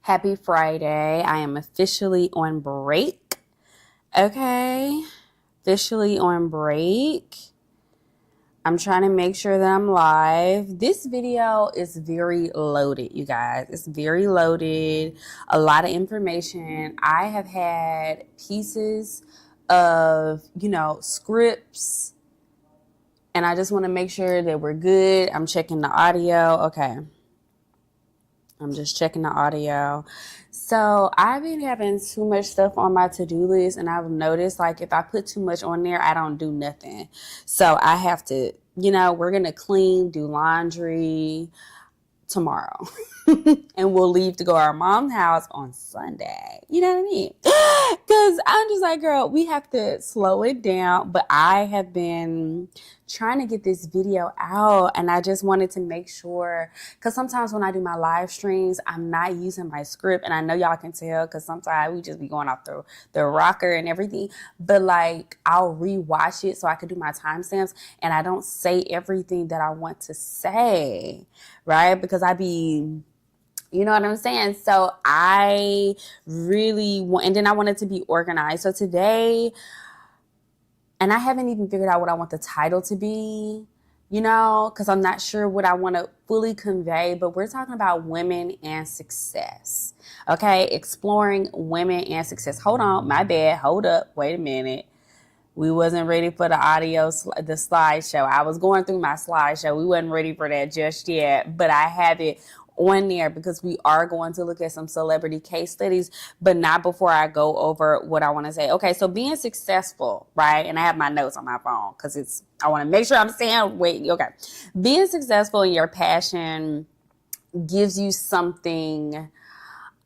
Happy Friday. I am officially on break. Okay. Officially on break. I'm trying to make sure that I'm live. This video is very loaded, you guys. It's very loaded. A lot of information. I have had pieces of, scripts. And I just want to make sure that we're good. I'm checking the audio. Okay. I'm just checking the audio. So I've been having too much stuff on my to-do list, and I've noticed, like, if I put too much on there, I don't do nothing. So I have to, we're going to clean, do laundry tomorrow. And we'll leave to go to our mom's house on Sunday. You know what I mean? Because I'm just like, girl, we have to slow it down. But I have been trying to get this video out, and I just wanted to make sure, because sometimes when I do my live streams, I'm not using my script, and I know y'all can tell because sometimes we just be going off the rocker and everything, but like I'll rewatch it so I can do my timestamps, and I don't say everything that I want to say, right? Because I be... You know what I'm saying? So I really want, and then I want it to be organized. So today, and I haven't even figured out what I want the title to be, because I'm not sure what I want to fully convey, but we're talking about women and success. Okay, exploring women and success. Hold on, my bad. Hold up. Wait a minute. We wasn't ready for the audio, the slideshow. I was going through my slideshow. We wasn't ready for that just yet, but I have it on there because we are going to look at some celebrity case studies, but not before I go over what I want to say. Okay, so being successful, right? And I have my notes on my phone because I want to make sure I'm saying, okay. Being successful in your passion gives you something,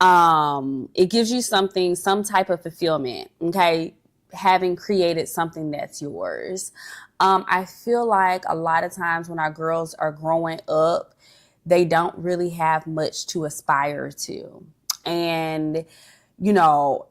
it gives you something, some type of fulfillment, okay? Having created something that's yours. I feel like a lot of times when our girls are growing up, they don't really have much to aspire to. And,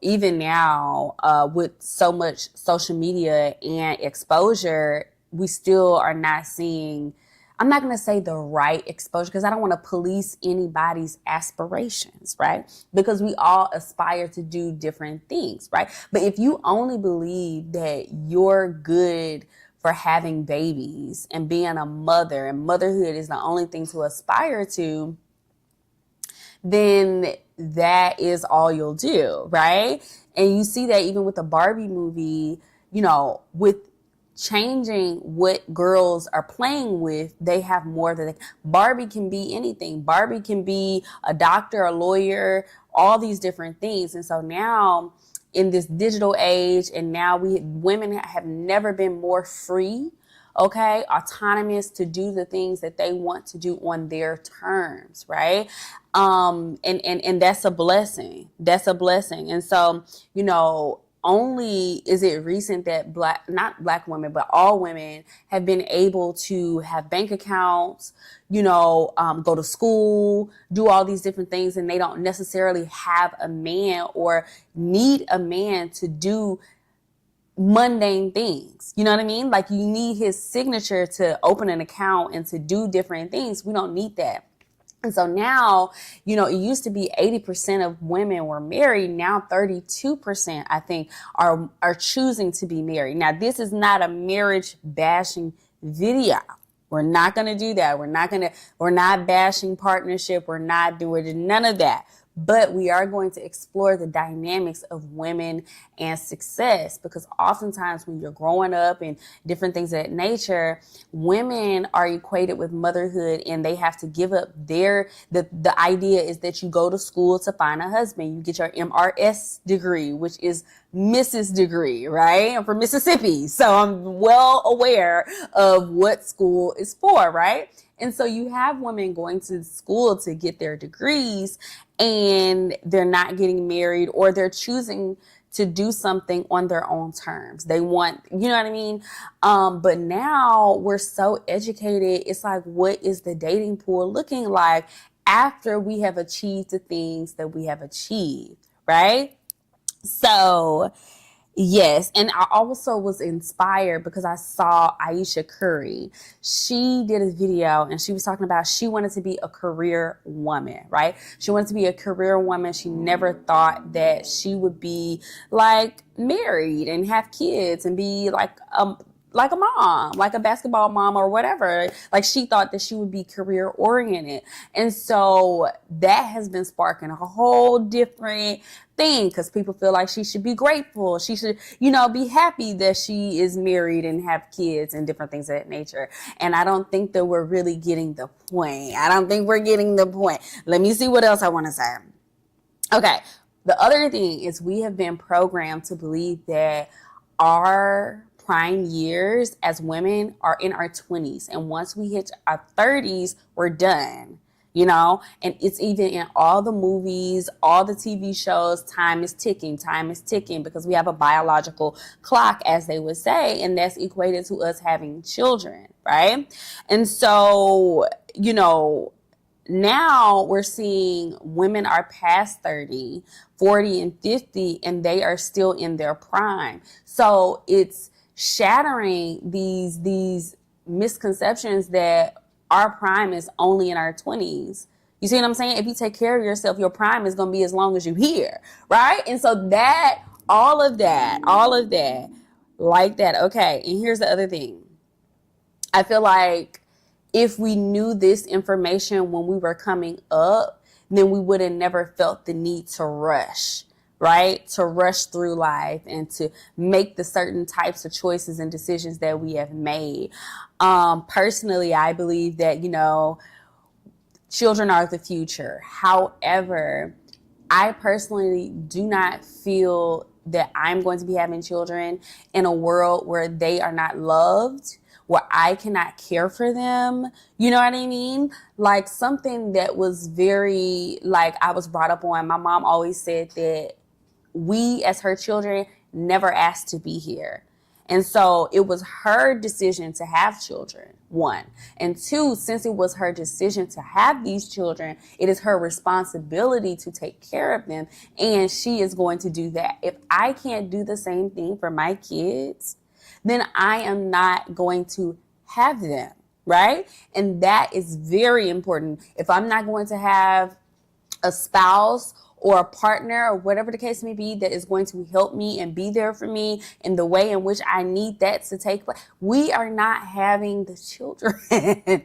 even now, with so much social media and exposure, we still are not seeing, I'm not going to say the right exposure because I don't want to police anybody's aspirations, right? Because we all aspire to do different things, right? But if you only believe that you're good for having babies and being a mother, and motherhood is the only thing to aspire to, then that is all you'll do, right? And you see that even with the Barbie movie, with changing what girls are playing with, they have more than Barbie can be anything. Barbie can be a doctor, a lawyer, all these different things. And so now in this digital age, and now women have never been more free, okay, autonomous to do the things that they want to do on their terms, right? And that's a blessing. That's a blessing. And so, only is it recent that not black women, but all women have been able to have bank accounts, go to school, do all these different things, and they don't necessarily have a man or need a man to do mundane things. You know what I mean? Like, you need his signature to open an account and to do different things. We don't need that. And so now, it used to be 80% of women were married. Now 32%, I think, are choosing to be married. Now, this is not a marriage bashing video. We're not going to do that. We're not bashing partnership. We're not doing none of that. But we are going to explore the dynamics of women and success, because oftentimes when you're growing up and different things of that nature, women are equated with motherhood, and they have to give up the idea is that you go to school to find a husband. You get your MRS degree, which is Mrs. degree, right? I'm from Mississippi, so I'm well aware of what school is for, right? And so you have women going to school to get their degrees, and they're not getting married, or they're choosing to do something on their own terms. They want, you know what I mean? But now we're so educated. It's like, what is the dating pool looking like after we have achieved the things that we have achieved, right? So Yes, and I also was inspired because I saw Ayesha Curry. She did a video and she was talking about she wanted to be a career woman, right? She wanted to be a career woman. She never thought that she would be like married and have kids and be like a mom, like a basketball mom or whatever. Like she thought that she would be career oriented. And so that has been sparking a whole different thing because people feel like she should be grateful. She should, be happy that she is married and have kids and different things of that nature. And I don't think that we're really getting the point. I don't think we're getting the point. Let me see what else I want to say. Okay. The other thing is we have been programmed to believe that our prime years as women are in our 20s. And once we hit our 30s, we're done. And it's even in all the movies, all the TV shows, time is ticking because we have a biological clock, as they would say, and that's equated to us having children, right? And so, now we're seeing women are past 30, 40, and 50, and they are still in their prime. So it's shattering these misconceptions that our prime is only in our 20s. You see what I'm saying? If you take care of yourself, your prime is going to be as long as you here, right? And so all of that, like that. Okay, and here's the other thing. I feel like if we knew this information when we were coming up, then we would have never felt the need to rush, right? To rush through life and to make the certain types of choices and decisions that we have made. Personally, I believe that, children are the future. However, I personally do not feel that I'm going to be having children in a world where they are not loved, where I cannot care for them. You know what I mean? Like something that was very, like I was brought up on. My mom always said that we as her children never asked to be here. And so it was her decision to have children, one. And two, since it was her decision to have these children, it is her responsibility to take care of them. And she is going to do that. If I can't do the same thing for my kids, then I am not going to have them, right? And that is very important. If I'm not going to have a spouse or a partner or whatever the case may be that is going to help me and be there for me in the way in which I need that to take place, we are not having the children.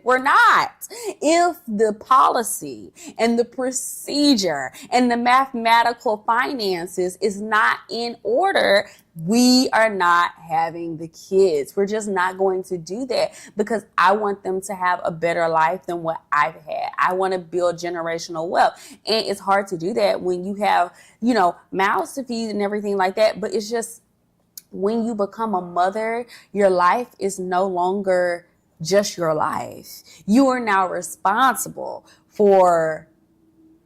We're not. If the policy and the procedure and the mathematical finances is not in order, we are not having the kids. We're just not going to do that because I want them to have a better life than what I've had. I want to build generational wealth. And it's hard to do that when you have, mouths to feed and everything like that. But it's just when you become a mother, your life is no longer just your life. You are now responsible for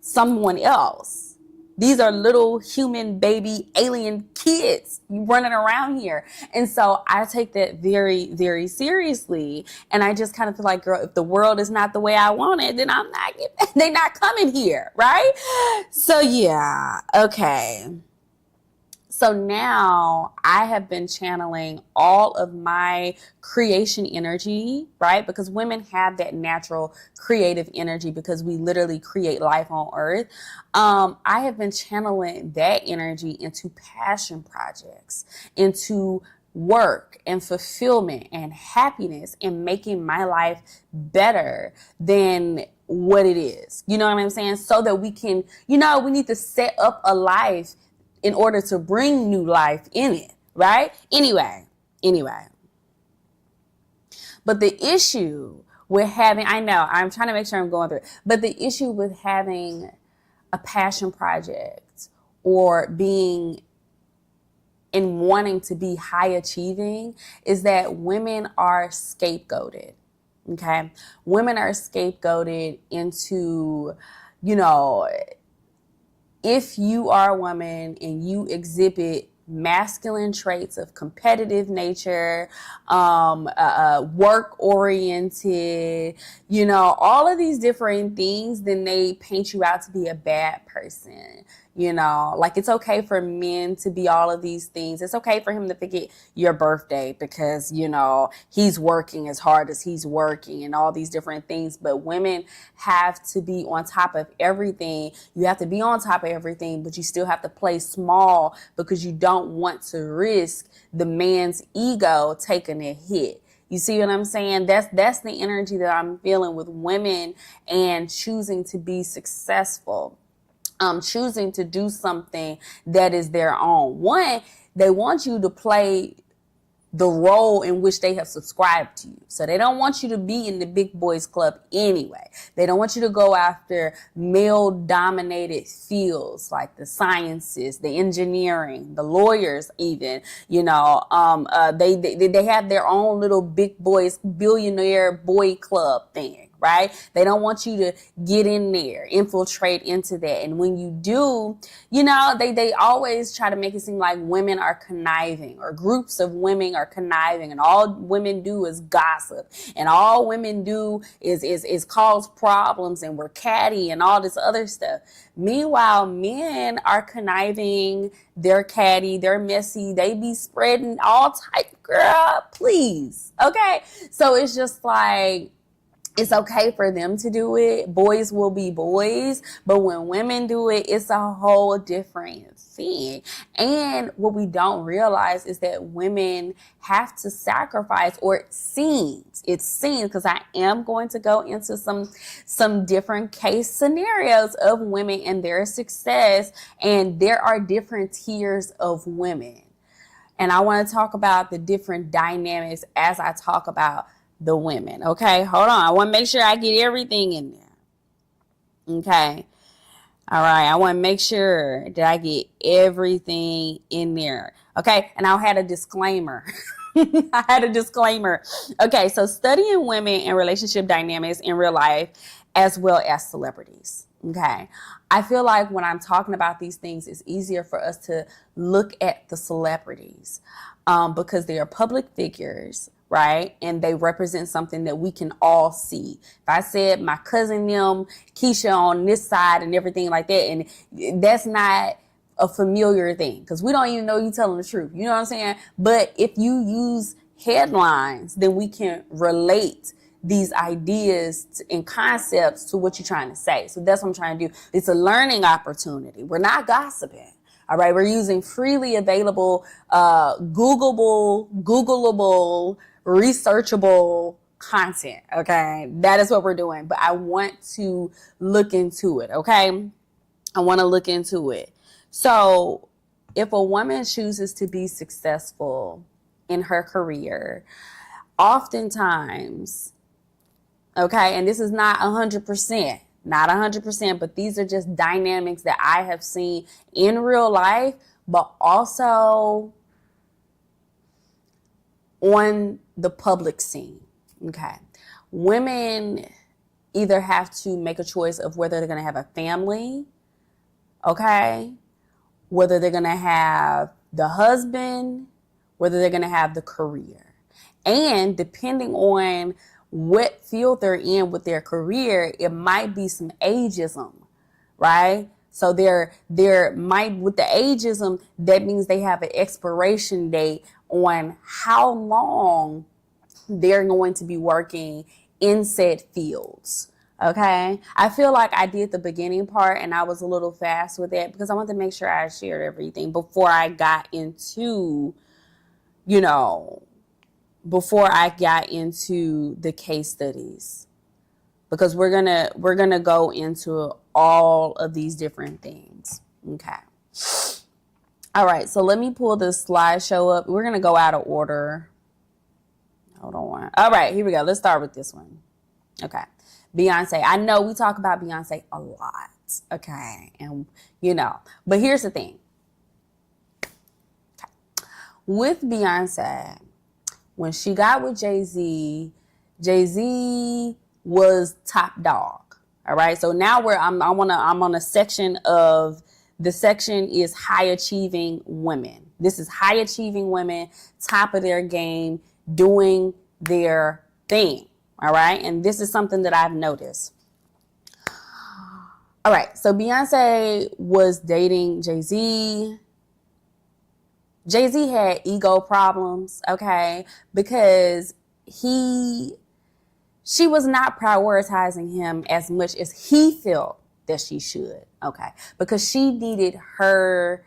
someone else. These are little human baby alien kids running around here. And so I take that very, very seriously. And I just kind of feel like, girl, if the world is not the way I want it, then they're not coming here, right? So yeah, okay. So now I have been channeling all of my creation energy, right? Because women have that natural creative energy because we literally create life on earth. I have been channeling that energy into passion projects, into work and fulfillment and happiness and making my life better than what it is. You know what I'm saying? So that we can, we need to set up a life in order to bring new life in it, right? Anyway. But the issue with having, I know, I'm trying to make sure I'm going through it, but the issue with having a passion project or being and wanting to be high achieving is that women are scapegoated, okay? Women are scapegoated into, if you are a woman and you exhibit masculine traits of competitive nature, work oriented, all of these different things, then they paint you out to be a bad person. Like it's okay for men to be all of these things. It's okay for him to forget your birthday because, he's working as hard as he's working and all these different things. But women have to be on top of everything. You have to be on top of everything, but you still have to play small because you don't want to risk the man's ego taking a hit. You see what I'm saying? That's the energy that I'm feeling with women and choosing to be successful. Choosing to do something that is their own. One, they want you to play the role in which they have subscribed to you. So they don't want you to be in the big boys club anyway. They don't want you to go after male dominated fields like the sciences, the engineering, the lawyers even, they have their own little big boys, billionaire boy club thing. Right? They don't want you to get in there, infiltrate into that. And when you do, they always try to make it seem like women are conniving or groups of women are conniving and all women do is gossip and all women do is cause problems and we're catty and all this other stuff. Meanwhile, men are conniving, they're catty, they're messy, they be spreading all type, girl, please. Okay? So it's just like, it's okay for them to do it. Boys will be boys. But when women do it, it's a whole different thing. And what we don't realize is that women have to sacrifice, or it seems, because I am going to go into some different case scenarios of women and their success. And there are different tiers of women. And I want to talk about the different dynamics as I talk about the women. Okay, hold on. I want to make sure I get everything in there. Okay. All right. I want to make sure that I get everything in there. Okay. And I had a disclaimer. Okay. So studying women and relationship dynamics in real life as well as celebrities. Okay. I feel like when I'm talking about these things, it's easier for us to look at the celebrities because they are public figures. Right? And they represent something that we can all see. If I said my cousin them, Keisha on this side and everything like that, and that's not a familiar thing because we don't even know you telling the truth. You know what I'm saying? But if you use headlines, then we can relate these ideas and concepts to what you're trying to say. So that's what I'm trying to do. It's a learning opportunity. We're not gossiping. All right. We're using freely available, Googleable, researchable content. Okay. That is what we're doing. But I want to look into it. Okay. I want to look into it. So if a woman chooses to be successful in her career, oftentimes, okay, and this is not 100%, but these are just dynamics that I have seen in real life, but also on the public scene. Okay. Women either have to make a choice of whether they're going to have a family, okay, whether they're going to have the husband, whether they're going to have the career. And depending on what field they're in with their career, it might be some ageism, right? So there might, with the ageism, that means they have an expiration date on how long they're going to be working in said fields. Okay. I feel like I did the beginning part and I was a little fast with it because I wanted to make sure I shared everything before I got into, the case studies, because we're gonna go into all of these different things. Okay. All right. So let me pull this slideshow up. We're gonna go out of order. Hold on. All right. Here we go. Let's start with this one. Okay. Beyonce. I know we talk about Beyonce a lot. Okay. And but here's the thing. Okay. With Beyonce, when she got with Jay-Z, Jay-Z was top dog. All right. So now I'm on a section of, the section is high achieving women. This is high achieving women, top of their game, doing their thing. All right. And this is something that I've noticed. All right. So Beyonce was dating Jay-Z. Jay-Z had ego problems. Okay. Because she was not prioritizing him as much as he felt that she should. Okay. Because she needed her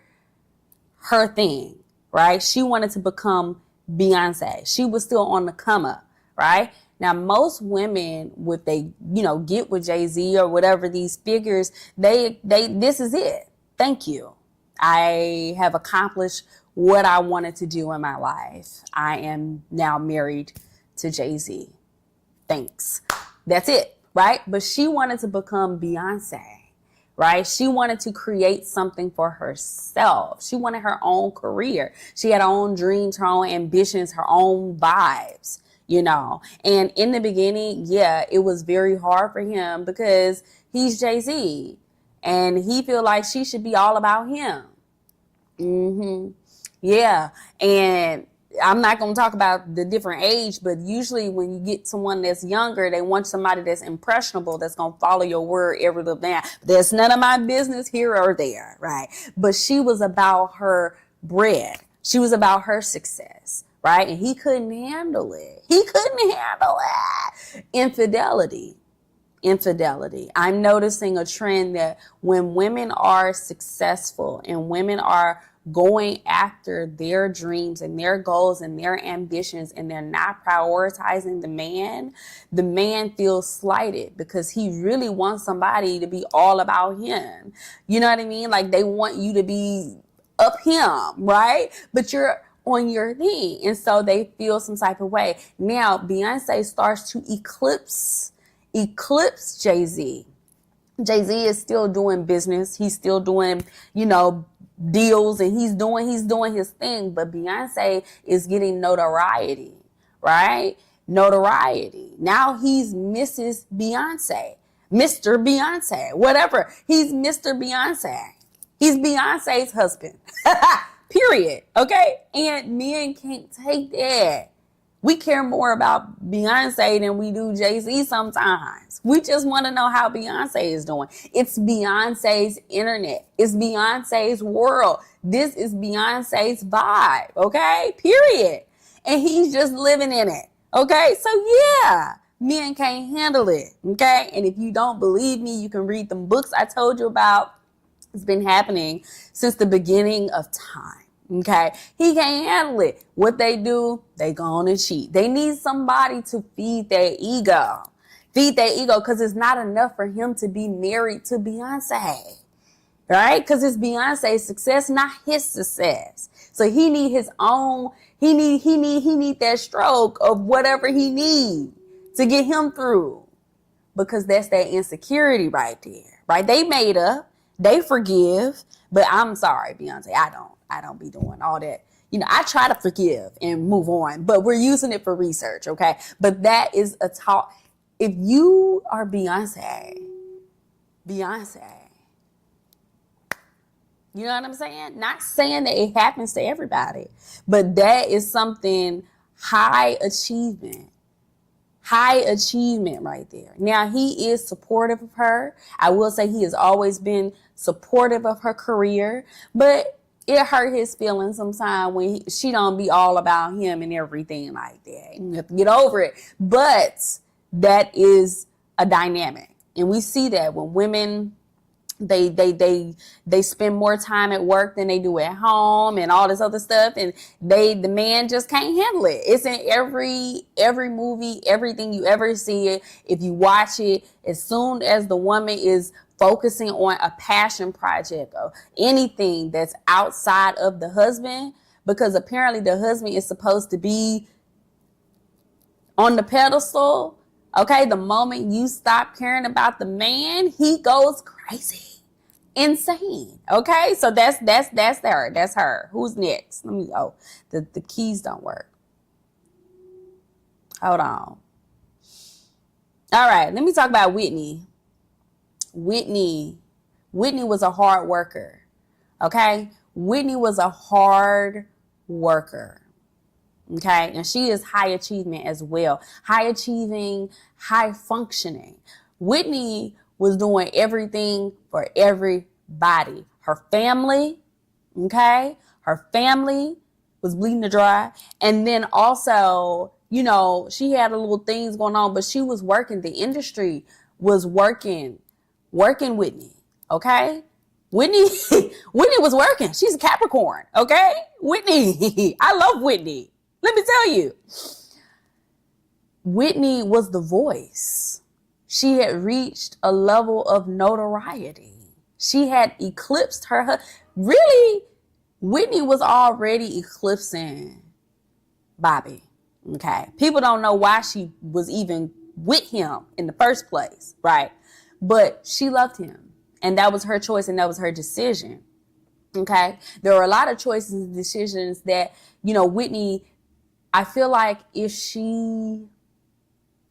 thing, right? She wanted to become Beyonce. She was still on the come up, right? Now, most women, would they, get with Jay-Z or whatever these figures, this is it. Thank you. I have accomplished what I wanted to do in my life. I am now married to Jay-Z. Thanks. That's it, right? But she wanted to become Beyonce, right? She wanted to create something for herself. She wanted her own career. She had her own dreams, her own ambitions, her own vibes, And in the beginning, yeah, it was very hard for him because he's Jay-Z and he feel like she should be all about him. Yeah. And I'm not going to talk about the different age, but usually when you get someone that's younger, they want somebody that's impressionable, that's going to follow your word every little day. There's none of my business here or there, right? But she was about her bread. She was about her success, right? And he couldn't handle it. Infidelity. I'm noticing a trend that when women are successful and women are going after their dreams and their goals and their ambitions and they're not prioritizing the man feels slighted because he really wants somebody to be all about him. You know what I mean? Like they want you to be up him, right? But you're on your thing. And so they feel some type of way. Now, Beyonce starts to eclipse Jay-Z. Jay-Z is still doing business. He's still doing, deals and he's doing his thing. But Beyonce is getting notoriety, right? Notoriety. Now he's Mrs. Beyonce, Mr. Beyonce, whatever. He's Mr. Beyonce. He's Beyonce's husband. Period. Okay. And men can't take that. We care more about Beyonce than we do Jay-Z sometimes. We just want to know how Beyonce is doing. It's Beyonce's internet. It's Beyonce's world. This is Beyonce's vibe. Okay? Period. And he's just living in it. Okay? So yeah, men can't handle it. Okay? And if you don't believe me, you can read them books I told you about. It's been happening since the beginning of time. Okay. He can't handle it. What they do, they go on and cheat. They need somebody to feed their ego. Because it's not enough for him to be married to Beyonce. Right? Because it's Beyonce's success, not his success. So he need his own, he need that stroke of whatever he need to get him through. Because that's that insecurity right there. Right? They made up. They forgive. But I'm sorry, Beyonce, I don't be doing all that. I try to forgive and move on, but we're using it for research, okay? But that is a talk. If you are Beyonce, you know what I'm saying? Not saying that it happens to everybody, but that is something high achievement right there. Now, he is supportive of her. I will say he has always been supportive of her career, but it hurt his feelings sometimes when she don't be all about him and everything like that. You have to get over it. But that is a dynamic. And we see that when women, they spend more time at work than they do at home and all this other stuff. And the man just can't handle it. It's in every movie, everything you ever see it. If you watch it, as soon as the woman is focusing on a passion project or anything that's outside of the husband, because apparently the husband is supposed to be on the pedestal. Okay, the moment you stop caring about the man, he goes crazy, insane. Okay, so that's her. That's her. Who's next? Let me. Oh, the keys don't work. Hold on. All right, let me talk about Whitney. Whitney was a hard worker. Okay, Whitney was a hard worker. Okay, and she is high achievement as well. High achieving, high functioning. Whitney was doing everything for everybody. Her family, okay? Her family was bleeding to dry. And then also, you know, she had a little things going on, but she was working. The industry was working Whitney, okay? Whitney was working. She's a Capricorn, okay? Whitney, I love Whitney. Let me tell you. Whitney was the voice. She had reached a level of notoriety. She had eclipsed her. Really, Whitney was already eclipsing Bobby. Okay. People don't know why she was even with him in the first place, right? But she loved him. And that was her choice and that was her decision. Okay. There were a lot of choices and decisions that, you know, Whitney, I feel like if she,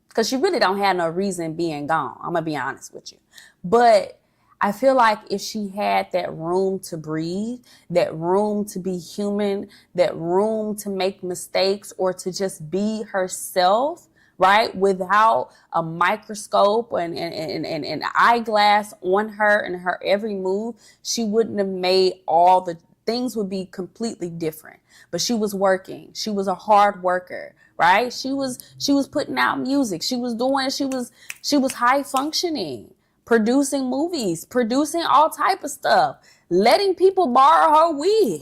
because she really don't have no reason being gone. I'm going to be honest with you. But I feel like if she had that room to breathe, that room to be human, that room to make mistakes or to just be herself, right? Without a microscope and an eyeglass on her and her every move, she wouldn't have made all the things would be completely different. But she was working. She was a hard worker, right? She was putting out music. She was high functioning, producing movies, producing all type of stuff, letting people borrow her wig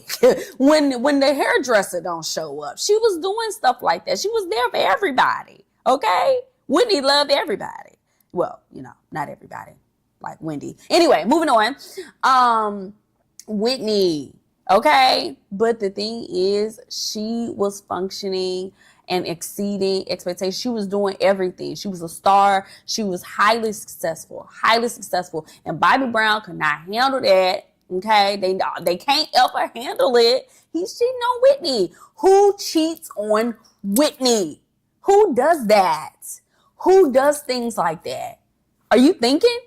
when the hairdresser don't show up. She was doing stuff like that. She was there for everybody. Okay? Whitney loved everybody. Well, you know, not everybody, like Wendy. Anyway, moving on. Whitney, okay? But the thing is, she was functioning and exceeding expectations. She was doing everything. She was a star. She was highly successful. And Bobby Brown could not handle that. Okay? They can't ever handle it. He's cheating on Whitney. Who cheats on Whitney? Who does that? Who does things like that? Are you thinking?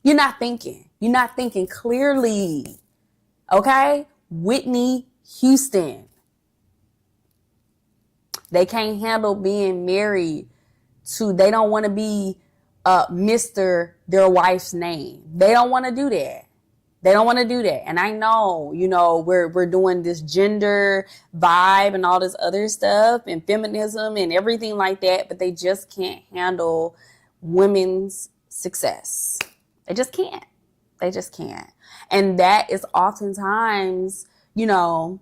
You're not thinking. You're not thinking clearly. Okay? Whitney Houston. They can't handle being married to, they don't want to be Mr. their wife's name. They don't want to do that. They don't want to do that. And I know, you know, we're doing this gender vibe and all this other stuff and feminism and everything like that, but they just can't handle women's success. They just can't. They just can't. And that is oftentimes, you know,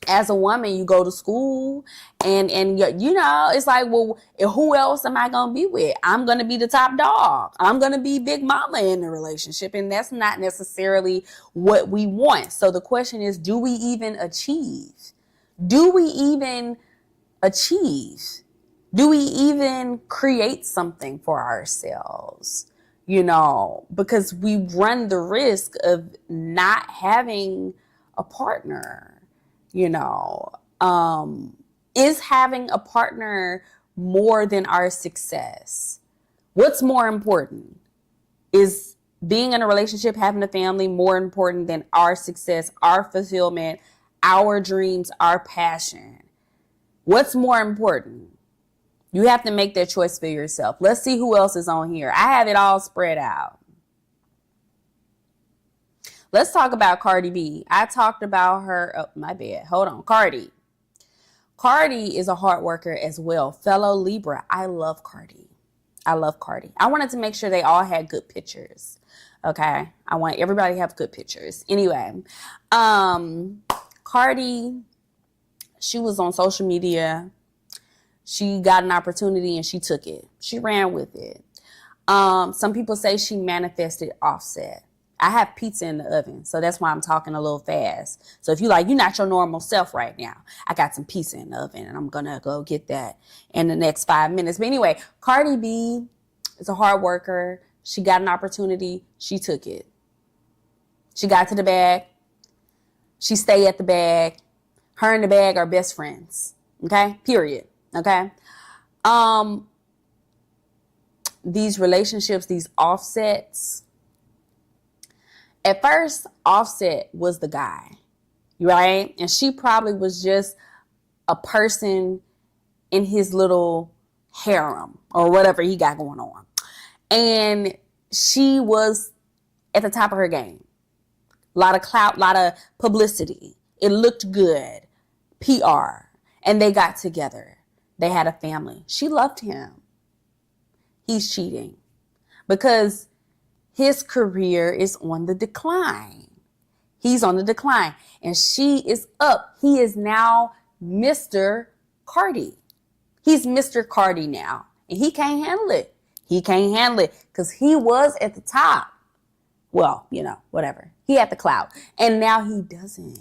as a woman, you go to school and you know, it's like, well, who else am I going to be with? I'm going to be the top dog. I'm going to be big mama in the relationship. And that's not necessarily what we want. So the question is, do we even achieve? Do we even achieve? Do we even create something for ourselves? You know, because we run the risk of not having a partner. You know, is having a partner more than our success? What's more important? Is being in a relationship, having a family more important than our success, our fulfillment, our dreams, our passion? What's more important? You have to make that choice for yourself. Let's see who else is on here. I have it all spread out. Let's talk about Cardi B. I talked about her. Oh, my bad. Hold on. Cardi. Cardi is a hard worker as well. Fellow Libra. I love Cardi. I wanted to make sure they all had good pictures. Okay. I want everybody to have good pictures. Anyway, Cardi, she was on social media. She got an opportunity and she took it. She ran with it. Some people say she manifested Offset. I have pizza in the oven, so that's why I'm talking a little fast. So if you're not your normal self right now, I got some pizza in the oven, and I'm going to go get that in the next 5 minutes. But anyway, Cardi B is a hard worker. She got an opportunity. She took it. She got to the bag. She stayed at the bag. Her and the bag are best friends. Okay? Period. Okay? These relationships, these offsets. At first, Offset was the guy. right? And she probably was just a person in his little harem or whatever he got going on. And she was at the top of her game. A lot of clout, a lot of publicity. It looked good. PR. And they got together. They had a family. She loved him. He's cheating because his career is on the decline. He's on the decline. And she is up. He is now Mr. Cardi. He's Mr. Cardi now. And he can't handle it. He can't handle it because he was at the top. Well, you know, whatever. He had the clout. And now he doesn't.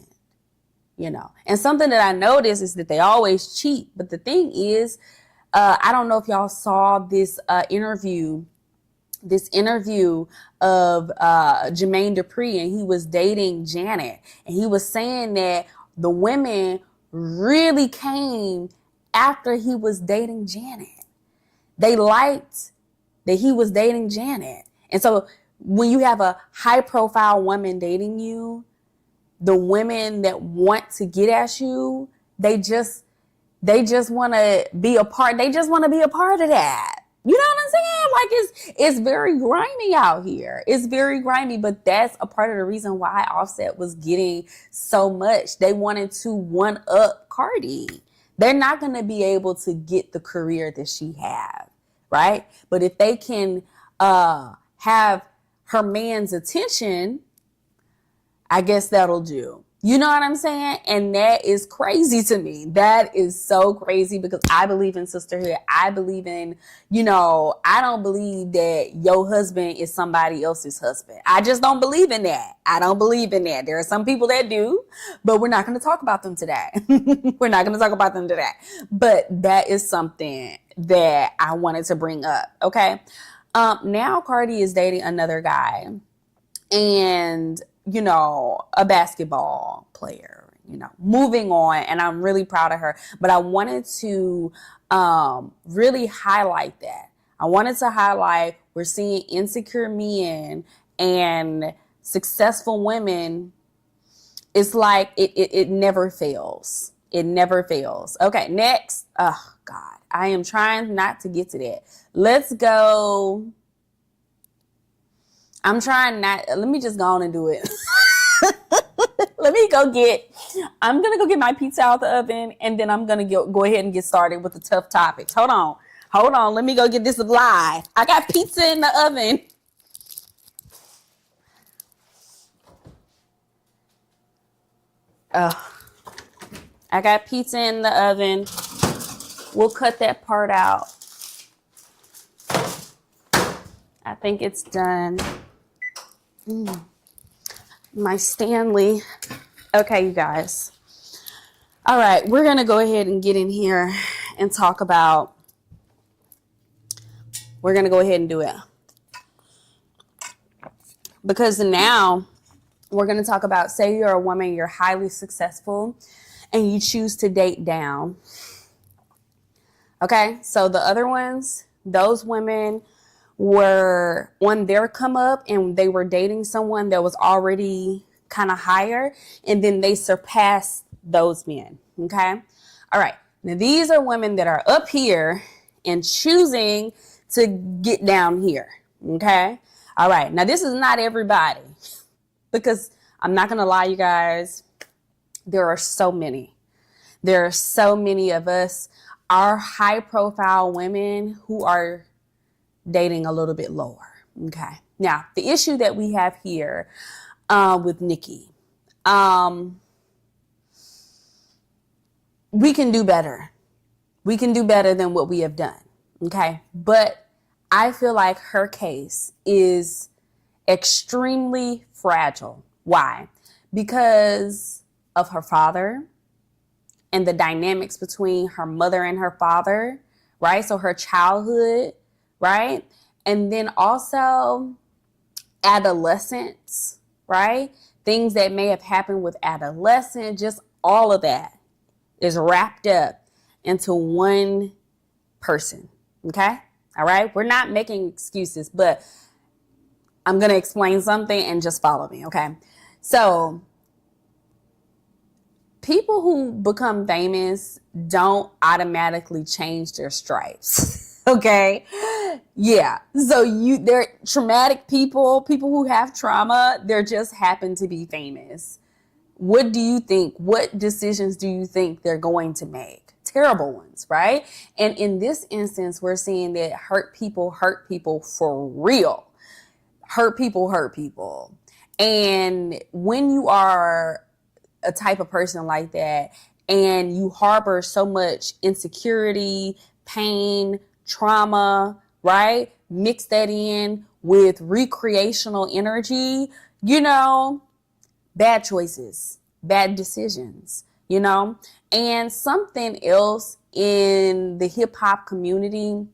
You know. And something that I noticed is that they always cheat. But the thing is, I don't know if y'all saw this interview of Jermaine Dupri, and he was dating Janet. And he was saying that the women really came after he was dating Janet. They liked that he was dating Janet. And so when you have a high profile woman dating you, the women that want to get at you, they just want to be a part. They just want to be a part of that. You know what I'm saying? Like it's very grimy out here. It's very grimy, but that's a part of the reason why Offset was getting so much. They wanted to one up Cardi. They're not going to be able to get the career that she had, right? But if they can have her man's attention, I guess that'll do. You know what I'm saying? And that is crazy to me. That is so crazy because I believe in sisterhood. I believe in, you know, I don't believe that your husband is somebody else's husband. I just don't believe in that. I don't believe in that. There are some people that do, but we're not going to talk about them today. We're not going to talk about them today. But that is something that I wanted to bring up. Okay. Now Cardi is dating another guy. And you know, a basketball player, you know, moving on. And I'm really proud of her. But I wanted to really highlight that. I wanted to highlight we're seeing insecure men and successful women. It's like it never fails. It never fails. Okay, next. Oh, God. I am trying not to get to that. Let's go. I'm trying not, let me just go on and do it. I'm going to go get my pizza out the oven, and then I'm going to go ahead and get started with the tough topics. Hold on. Let me go get this live. I got pizza in the oven. I got pizza in the oven. We'll cut that part out. I think it's done. My Stanley. Okay, you guys. All right, we're going to go ahead and get in here and talk about, we're going to go ahead and do it. Because now we're going to talk about, say you're a woman, you're highly successful, and you choose to date down. Okay, so the other ones, those women were on their come up and they were dating someone that was already kind of higher, and then they surpassed those men. Okay. All right. Now these are women that are up here and choosing to get down here. Okay. All right. Now this is not everybody, because I'm not going to lie, you guys. There are so many of us, our high profile women who are dating a little bit lower. Okay. Now, the issue that we have here with Nicki, we can do better. We can do better than what we have done. Okay. But I feel like her case is extremely fragile. Why? Because of her father and the dynamics between her mother and her father, right? So her childhood, right? And then also adolescence, right? Things that may have happened with adolescence, just all of that is wrapped up into one person, okay? All right? We're not making excuses, but I'm going to explain something and just follow me, okay? So people who become famous don't automatically change their stripes. Okay. Yeah. So they're traumatic people who have trauma. They're just happen to be famous. What do you think? What decisions do you think they're going to make? Terrible ones, right? And in this instance, we're seeing that hurt people for real. Hurt people. And when you are a type of person like that and you harbor so much insecurity, pain, trauma, right? Mix that in with recreational energy, bad choices, bad decisions, and something else in the hip hop community.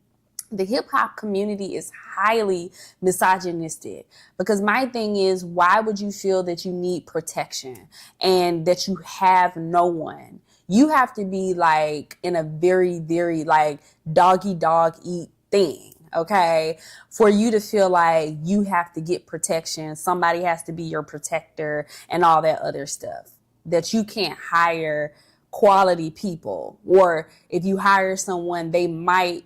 The hip hop community is highly misogynistic because my thing is, why would you feel that you need protection and that you have no one? You have to be like in a very, very like doggy dog eat thing. Okay, for you to feel like you have to get protection, somebody has to be your protector and all that other stuff, that you can't hire quality people, or if you hire someone, they might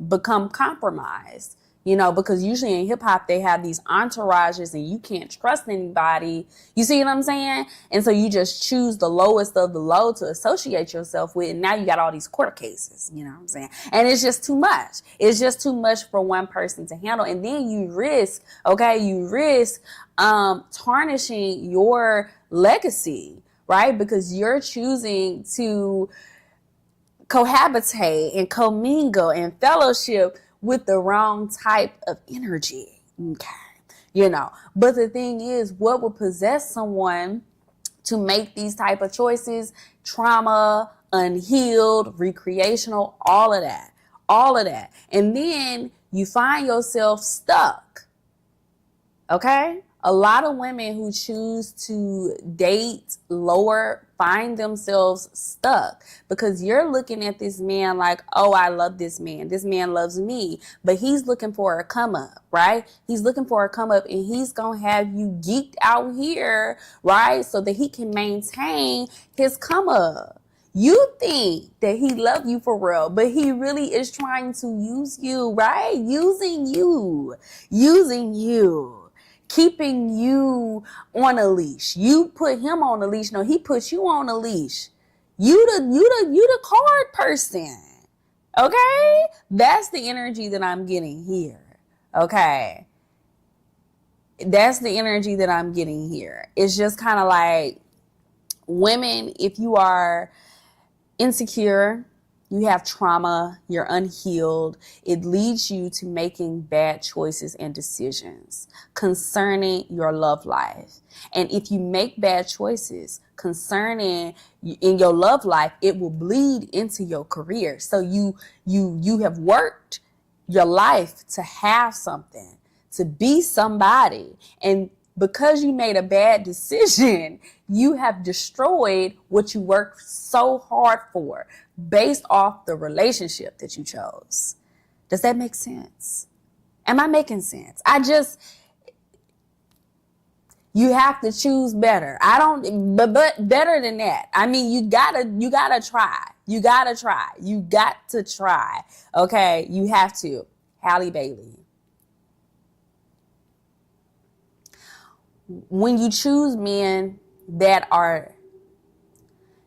become compromised, because usually in hip hop, they have these entourages and you can't trust anybody. You see what I'm saying? And so you just choose the lowest of the low to associate yourself with. And now you got all these court cases, you know what I'm saying? And it's just too much. It's just too much for one person to handle. And then you risk tarnishing your legacy, right? Because you're choosing to cohabitate and commingle and fellowship with the wrong type of energy. Okay. But the thing is, what would possess someone to make these type of choices? Trauma, unhealed, recreational, all of that. And then you find yourself stuck. Okay? A lot of women who choose to date lower find themselves stuck because you're looking at this man like, oh, I love this man. This man loves me, but he's looking for a come up, right? He's looking for a come up and he's going to have you geeked out here, right? So that he can maintain his come up. You think that he loves you for real, but he really is trying to use you, right? Using you. Keeping you on a leash. You put him on a leash. No, he puts you on a leash. You the card person. Okay? That's the energy that I'm getting here. Okay? That's the energy that I'm getting here. It's just kind of like, women, if you are insecure, you have trauma, you're unhealed, it leads you to making bad choices and decisions concerning your love life. And if you make bad choices concerning in your love life, it will bleed into your career. So you have worked your life to have something, to be somebody. And because you made a bad decision, you have destroyed what you worked so hard for based off the relationship that you chose. Does that make sense? Am I making sense? You have to choose better. But better than that. I mean, you gotta try. You got to try. Okay, you have to. Halle Bailey. When you choose men that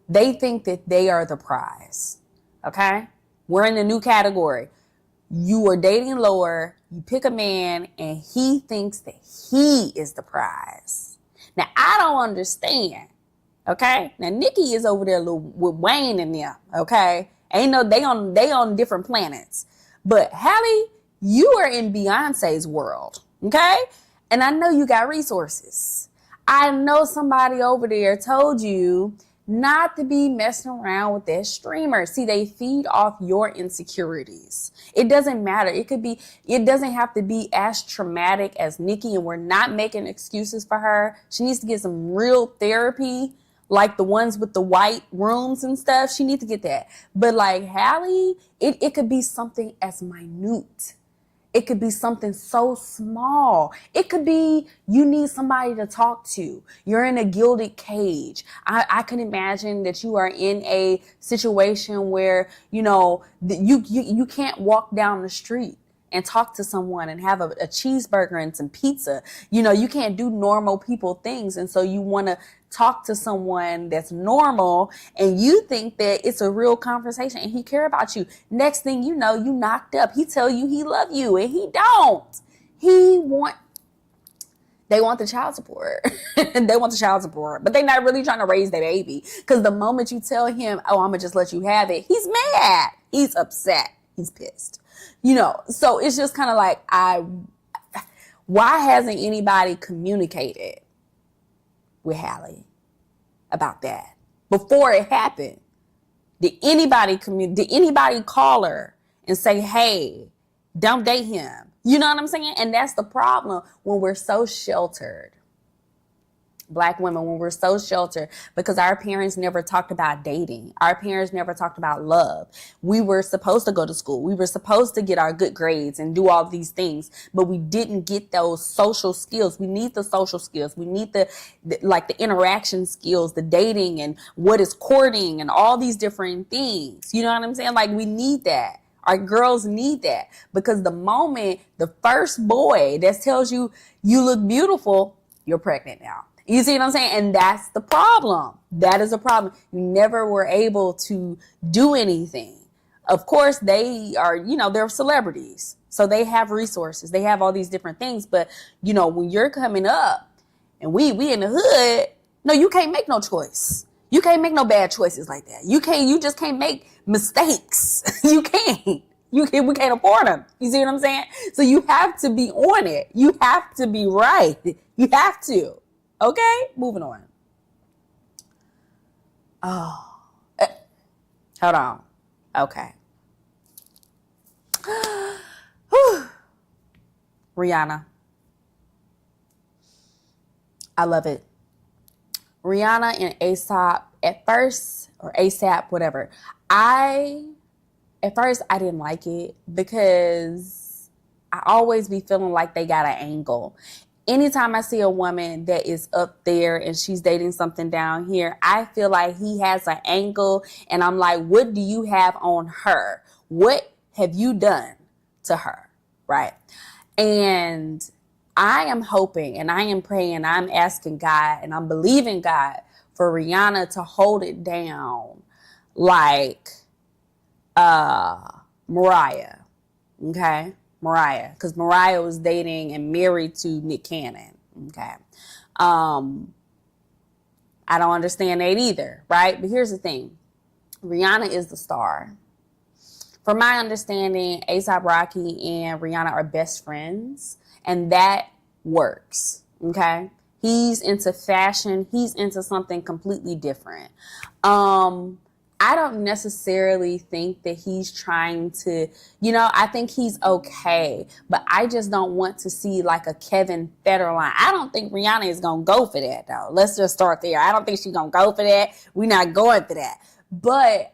they think that they are the prize. Okay? We're in the new category. You are dating lower, you pick a man, and he thinks that he is the prize. Now, I don't understand. Okay? Now, Nicki is over there with Wayne and them. Okay? They on different planets. But Halle, you are in Beyonce's world. Okay? And I know you got resources. I know somebody over there told you not to be messing around with that streamer. See, they feed off your insecurities. It doesn't matter. It doesn't have to be as traumatic as Nicki, and we're not making excuses for her. She needs to get some real therapy, like the ones with the white rooms and stuff. She needs to get that. But like Halle, it could be something as minute It could be something so small. It could be you need somebody to talk to. You're in a gilded cage. I can imagine that you are in a situation where, you can't walk down the street and talk to someone and have a cheeseburger and some pizza. You can't do normal people things. And so you want to talk to someone that's normal and you think that it's a real conversation and he care about you. Next thing you know, you knocked up. He tell you he love you and he don't. They want the child support. They want the child support, but they're not really trying to raise their baby. Because the moment you tell him, oh, I'm going to just let you have it, he's mad. He's upset. He's pissed. So it's just kind of like, why hasn't anybody communicated with Halle about that before it happened? Did anybody call her and say, hey, don't date him? You know what I'm saying? And that's the problem when we're so sheltered. Black women, when we're so sheltered, because our parents never talked about dating. Our parents never talked about love. We were supposed to go to school. We were supposed to get our good grades and do all these things, but we didn't get those social skills. We need the social skills. We need the interaction skills, the dating and what is courting and all these different things. You know what I'm saying? Like, we need that. Our girls need that, because the moment the first boy that tells you you look beautiful, you're pregnant now. You see what I'm saying? And that's the problem. That is a problem. You never were able to do anything. Of course, they are, they're celebrities. So they have resources. They have all these different things. But, when you're coming up and we in the hood, no, you can't make no choice. You can't make no bad choices like that. You just can't make mistakes. You can't. We can't afford them. You see what I'm saying? So you have to be on it. You have to be right. You have to. Okay, moving on. Oh, hold on. Okay. Rihanna. I love it. Rihanna and ASAP, whatever. At first I didn't like it because I always be feeling like they got an angle. Anytime I see a woman that is up there and she's dating something down here, I feel like he has an angle, and I'm like, what do you have on her? What have you done to her? Right? And I am hoping and I am praying, I'm asking God and I'm believing God for Rihanna to hold it down like Mariah. Okay? Mariah, because Mariah was dating and married to Nick Cannon. Okay. I don't understand that either, right? But here's the thing. Rihanna is the star. From my understanding, A$AP Rocky and Rihanna are best friends, and that works. Okay. He's into fashion. He's into something completely different. I don't necessarily think that he's trying to, I think he's okay, but I just don't want to see like a Kevin Federline. I don't think Rihanna is going to go for that, though. Let's just start there. I don't think she's going to go for that. We're not going for that. But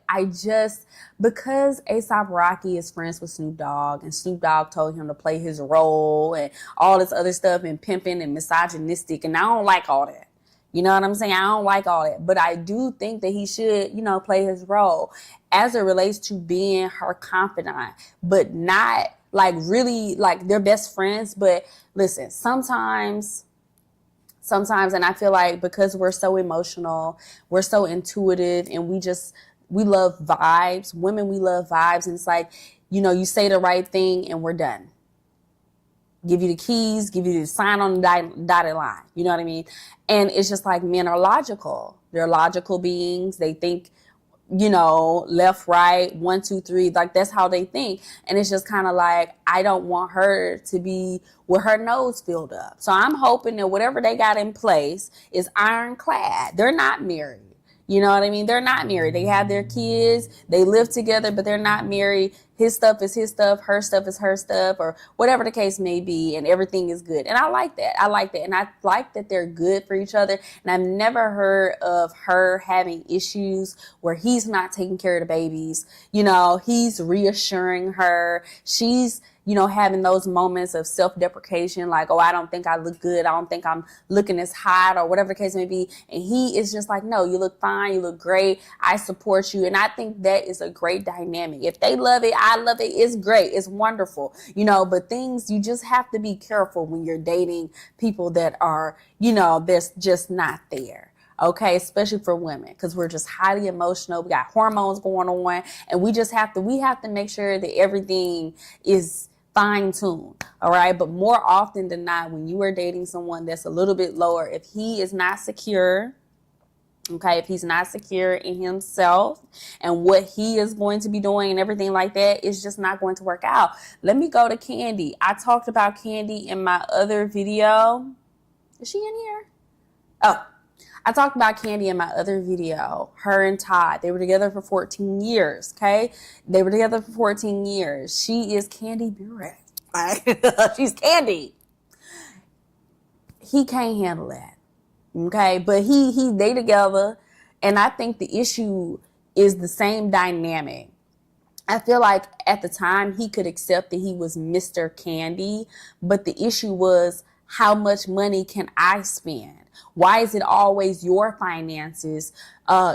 because A$AP Rocky is friends with Snoop Dogg, and Snoop Dogg told him to play his role and all this other stuff and pimping and misogynistic, and I don't like all that. You know what I'm saying? I don't like all that. But I do think that he should, play his role as it relates to being her confidant, but not like really like they're best friends. But listen, sometimes, and I feel like because we're so emotional, we're so intuitive, and we love vibes. Women, we love vibes. And it's like, you say the right thing and we're done. Give you the keys, give you the sign on the dotted line. You know what I mean? And it's just like men are logical. They're logical beings. They think, left, right, 1, 2, 3. Like, that's how they think. And it's just kind of like, I don't want her to be with her nose filled up. So I'm hoping that whatever they got in place is ironclad. They're not married. You know what I mean? They're not married. They have their kids. They live together, but they're not married. His stuff is his stuff. Her stuff is her stuff, or whatever the case may be. And everything is good. And I like that. And I like that they're good for each other. And I've never heard of her having issues where he's not taking care of the babies. He's reassuring her. She's having those moments of self-deprecation, like, oh, I don't think I look good. I don't think I'm looking as hot, or whatever the case may be. And he is just like, no, you look fine. You look great. I support you. And I think that is a great dynamic. If they love it, I love it. It's great. It's wonderful, but things, you just have to be careful when you're dating people that are, that's just not there. Okay, especially for women, because we're just highly emotional. We got hormones going on, and we have to make sure that everything is fine-tuned. All right, but more often than not, when you are dating someone that's a little bit lower, if he is not secure, okay, if he's not secure in himself and what he is going to be doing and everything like that, it's just not going to work out. Let me go to Kandi. I talked about Kandi in my other video. Is she in here? Oh. I talked about Kandi in my other video. Her and Todd, they were together for 14 years, okay? They were together for 14 years. She is Kandi Burruss. She's Kandi. He can't handle that, okay? But they together, and I think the issue is the same dynamic. I feel like at the time he could accept that he was Mr. Kandi, but the issue was, how much money can I spend? Why is it always your finances,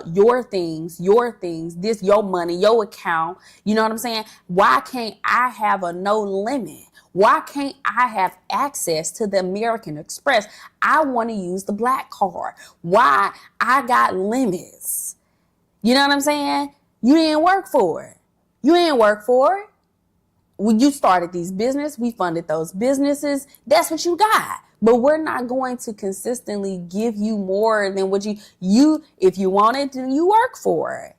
your things, this, your money, your account? You know what I'm saying? Why can't I have a no limit? Why can't I have access to the American Express? I want to use the black card. Why I got limits? You know what I'm saying? You didn't work for it. When you started these businesses, we funded those businesses. That's what you got. But we're not going to consistently give you more than what you if you want it, then you work for it,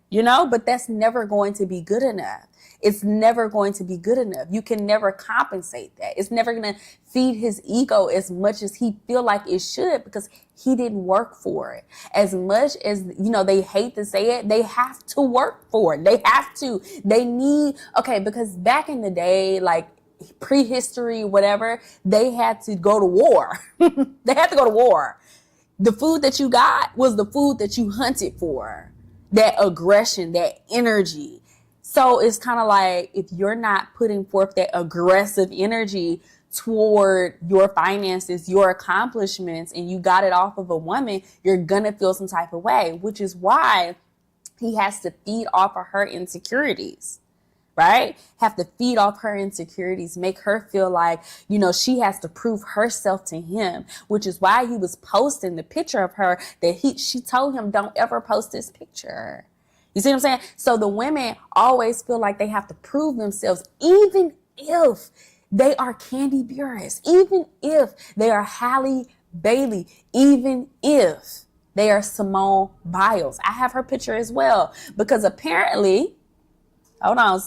but that's never going to be good enough. It's never going to be good enough. You can never compensate that. It's never going to feed his ego as much as he feel like it should, because he didn't work for it. As much as, they hate to say it, they have to work for it. They have to. They need, because back in the day, like prehistory, whatever, they had to go to war. They had to go to war. The food that you got was the food that you hunted for. That aggression, that energy. So it's kind of like, if you're not putting forth that aggressive energy toward your finances, your accomplishments, and you got it off of a woman, you're gonna feel some type of way, which is why he has to feed off of her insecurities. Right? Have to feed off her insecurities, make her feel like, she has to prove herself to him, which is why he was posting the picture of her that she told him, don't ever post this picture. You see what I'm saying? So the women always feel like they have to prove themselves, even if they are Kandi Burruss, even if they are Halle Bailey, even if they are Simone Biles. I have her picture as well, because apparently, hold on,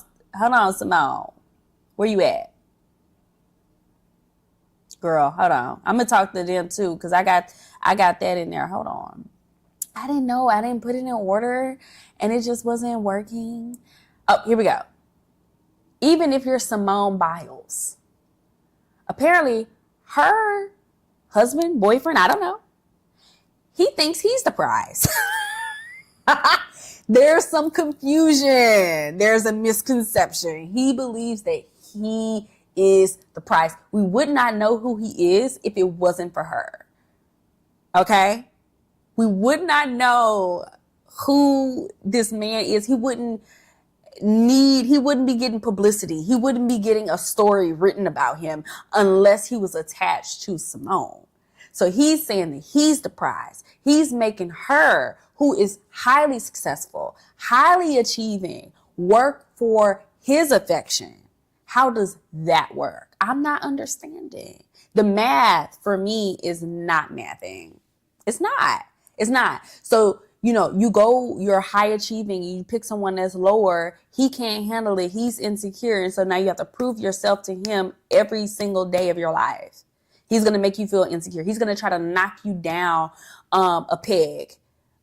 Simone. Where you at? Girl, hold on. I'm going to talk to them too, because I got that in there. Hold on. I didn't know. I didn't put it in order, and it just wasn't working. Oh, here we go. Even if you're Simone Biles, apparently her husband, boyfriend, I don't know, he thinks he's the prize. There's some confusion. There's a misconception. He believes that he is the prize. We would not know who he is if it wasn't for her. Okay? We would not know who this man is. He wouldn't be getting publicity. He wouldn't be getting a story written about him unless he was attached to Simone. So he's saying that he's the prize. He's making her, who is highly successful, highly achieving, work for his affection. How does that work? I'm not understanding. The math for me is not mathing. It's not. So, you're high achieving, you pick someone that's lower, he can't handle it, he's insecure. And so now you have to prove yourself to him every single day of your life. He's going to make you feel insecure. He's going to try to knock you down a peg.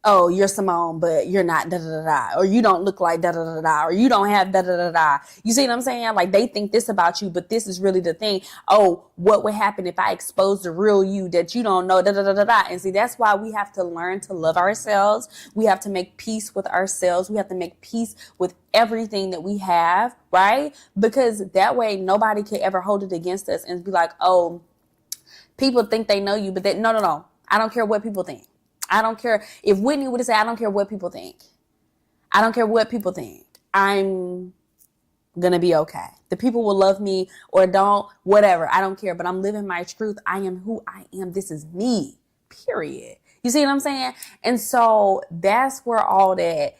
oh, you're Simone, but you're not da da da da, or you don't look like da da da da, or you don't have da da da da. You see what I'm saying? Like, they think this about you, but this is really the thing. Oh, what would happen if I expose the real you that you don't know da da da da da? And see, that's why we have to learn to love ourselves. We have to make peace with ourselves. We have to make peace with everything that we have, right? Because that way nobody can ever hold it against us and be like, oh, people think they know you, but no. I don't care what people think. I don't care if Whitney would have said, I don't care what people think. I don't care what people think. I'm going to be okay. The people will love me or don't, whatever. I don't care, but I'm living my truth. I am who I am. This is me, period. You see what I'm saying? And so that's where all that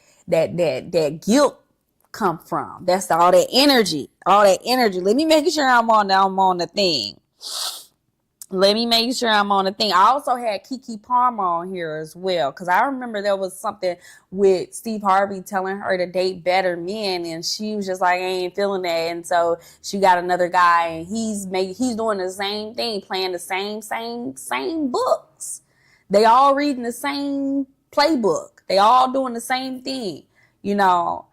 guilt come from. That's all that energy. Let me make sure I'm on the thing. Let me make sure I'm on the thing. I also had Keke Palmer on here as well, because I remember there was something with Steve Harvey telling her to date better men, and she was just like, I ain't feeling that. And so she got another guy, and he's doing the same thing, playing the same books. They all reading the same playbook. They all doing the same thing. You know,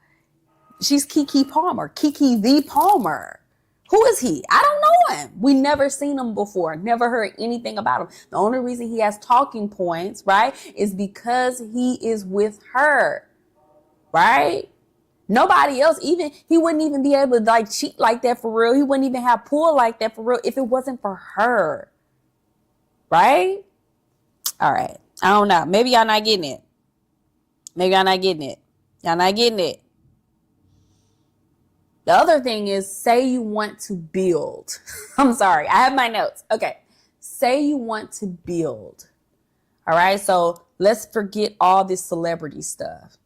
she's Keke Palmer, Keke the Palmer. Who is he? I don't know him. We never seen him before. Never heard anything about him. The only reason he has talking points, right, is because he is with her, right? Nobody else, even, he wouldn't even be able to like cheat like that for real. He wouldn't even have pull like that for real if it wasn't for her, right? All right. I don't know. Maybe y'all not getting it. Y'all not getting it. The other thing is, say you want to build. I'm sorry, I have my notes. Okay. Say you want to build. All right. So let's forget all this celebrity stuff.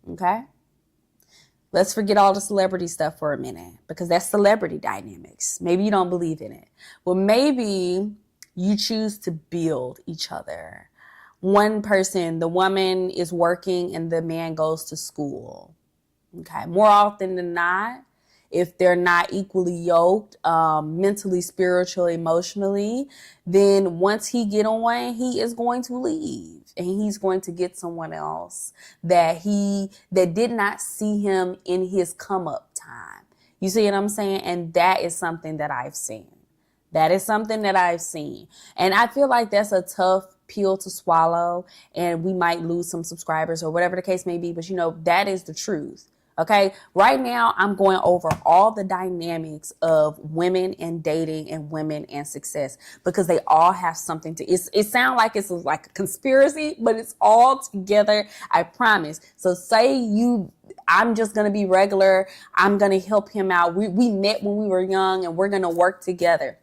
Okay. Let's forget all the celebrity stuff for a minute, because that's celebrity dynamics. Maybe you don't believe in it. Well, maybe you choose to build each other. One person, the woman is working and the man goes to school. Okay, more often than not, if they're not equally yoked, mentally, spiritually, emotionally, then once he get on, he is going to leave and he's going to get someone else that did not see him in his come up time. You see what I'm saying? And that is something that I've seen. And I feel like that's a tough pill to swallow, and we might lose some subscribers or whatever the case may be. But that is the truth. Okay. Right now, I'm going over all the dynamics of women and dating and women and success, because they all have something to it. Sounds like it's like a conspiracy, but it's all together. I promise. So I'm just going to be regular. I'm going to help him out. We met when we were young, and we're going to work together.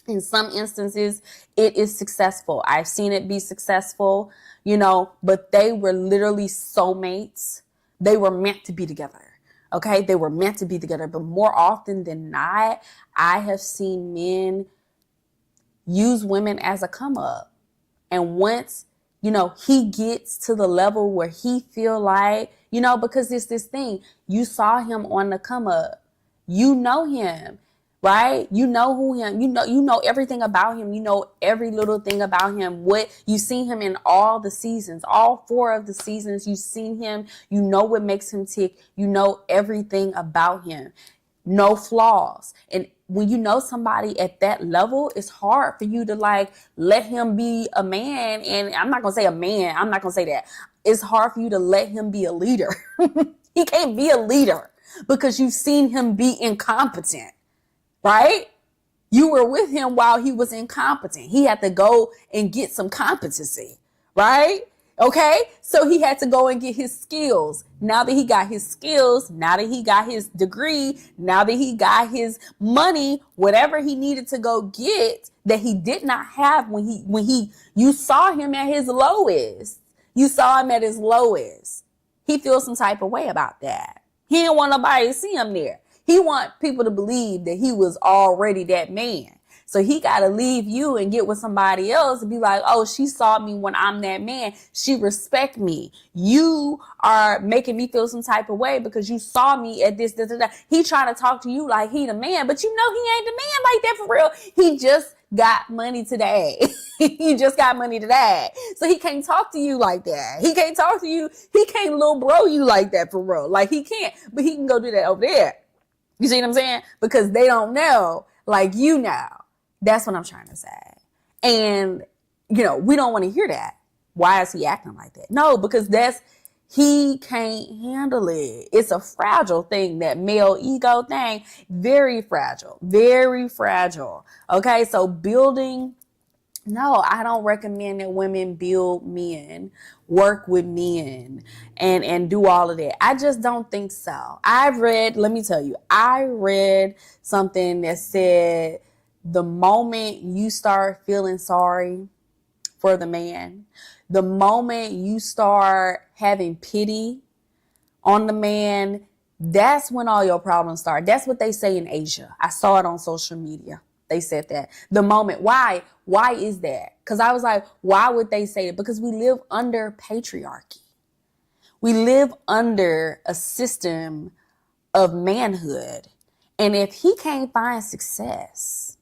In some instances, it is successful. I've seen it be successful, but they were literally soulmates. They were meant to be together. Okay. They were meant to be together. But more often than not, I have seen men use women as a come up. And once, he gets to the level where he feel like, because it's this thing, you saw him on the come up, you know him. Right? You know who him, you know everything about him. You know every little thing about him. You've seen him in all the seasons, all 4 of the seasons. You've seen him. You know what makes him tick. You know everything about him. No flaws. And when you know somebody at that level, it's hard for you to let him be a man. And I'm not going to say a man. I'm not going to say that. It's hard for you to let him be a leader. He can't be a leader because you've seen him be incompetent. Right? You were with him while he was incompetent. He had to go and get some competency. Right? Okay? So he had to go and get his skills. Now that he got his skills, now that he got his degree, now that he got his money, whatever he needed to go get that he did not have you saw him at his lowest. You saw him at his lowest. He feels some type of way about that. He didn't want nobody to see him there. He want people to believe that he was already that man. So he got to leave you and get with somebody else and be like, oh, she saw me when I'm that man. She respect me. You are making me feel some type of way because you saw me at this. He trying to talk to you like he the man, but he ain't the man like that for real. He just got money today. He just got money today. So he can't talk to you like that. He can't talk to you. He can't little bro you like that for real. Like he can't, but he can go do that over there. You see what I'm saying? Because they don't know like you know. That's what I'm trying to say. And, you know, we don't want to hear that. Why is he acting like that? No, because he can't handle it. It's a fragile thing, that male ego thing. Very fragile. Very fragile. Okay, so no, I don't recommend that women build men, work with men, and do all of that. I just don't think so. Let me tell you, I read something that said the moment you start feeling sorry for the man, the moment you start having pity on the man, that's when all your problems start. That's what they say in Asia. I saw it on social media. They said that. The moment. Why? Why is that? Because I was like, why would they say it? Because we live under patriarchy. We live under a system of manhood. And if he can't find success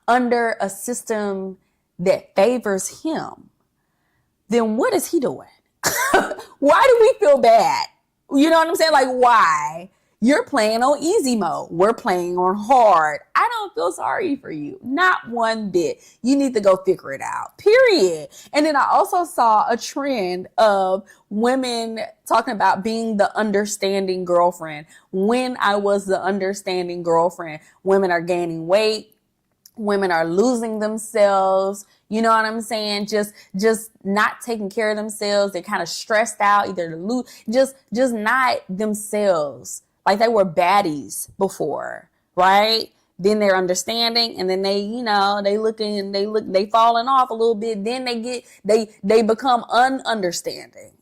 under a system that favors him, then what is he doing? Why do we feel bad? You know what I'm saying? Like, why? You're playing on easy mode. We're playing on hard. I don't feel sorry for you. Not one bit. You need to go figure it out. Period. And then I also saw a trend of women talking about being the understanding girlfriend. When I was the understanding girlfriend, women are gaining weight. Women are losing themselves. You know what I'm saying? Just not taking care of themselves. They're kind of stressed out, either to lose, just not themselves. Like they were baddies before, right? Then they're understanding, and then they falling off a little bit. Then they become ununderstanding.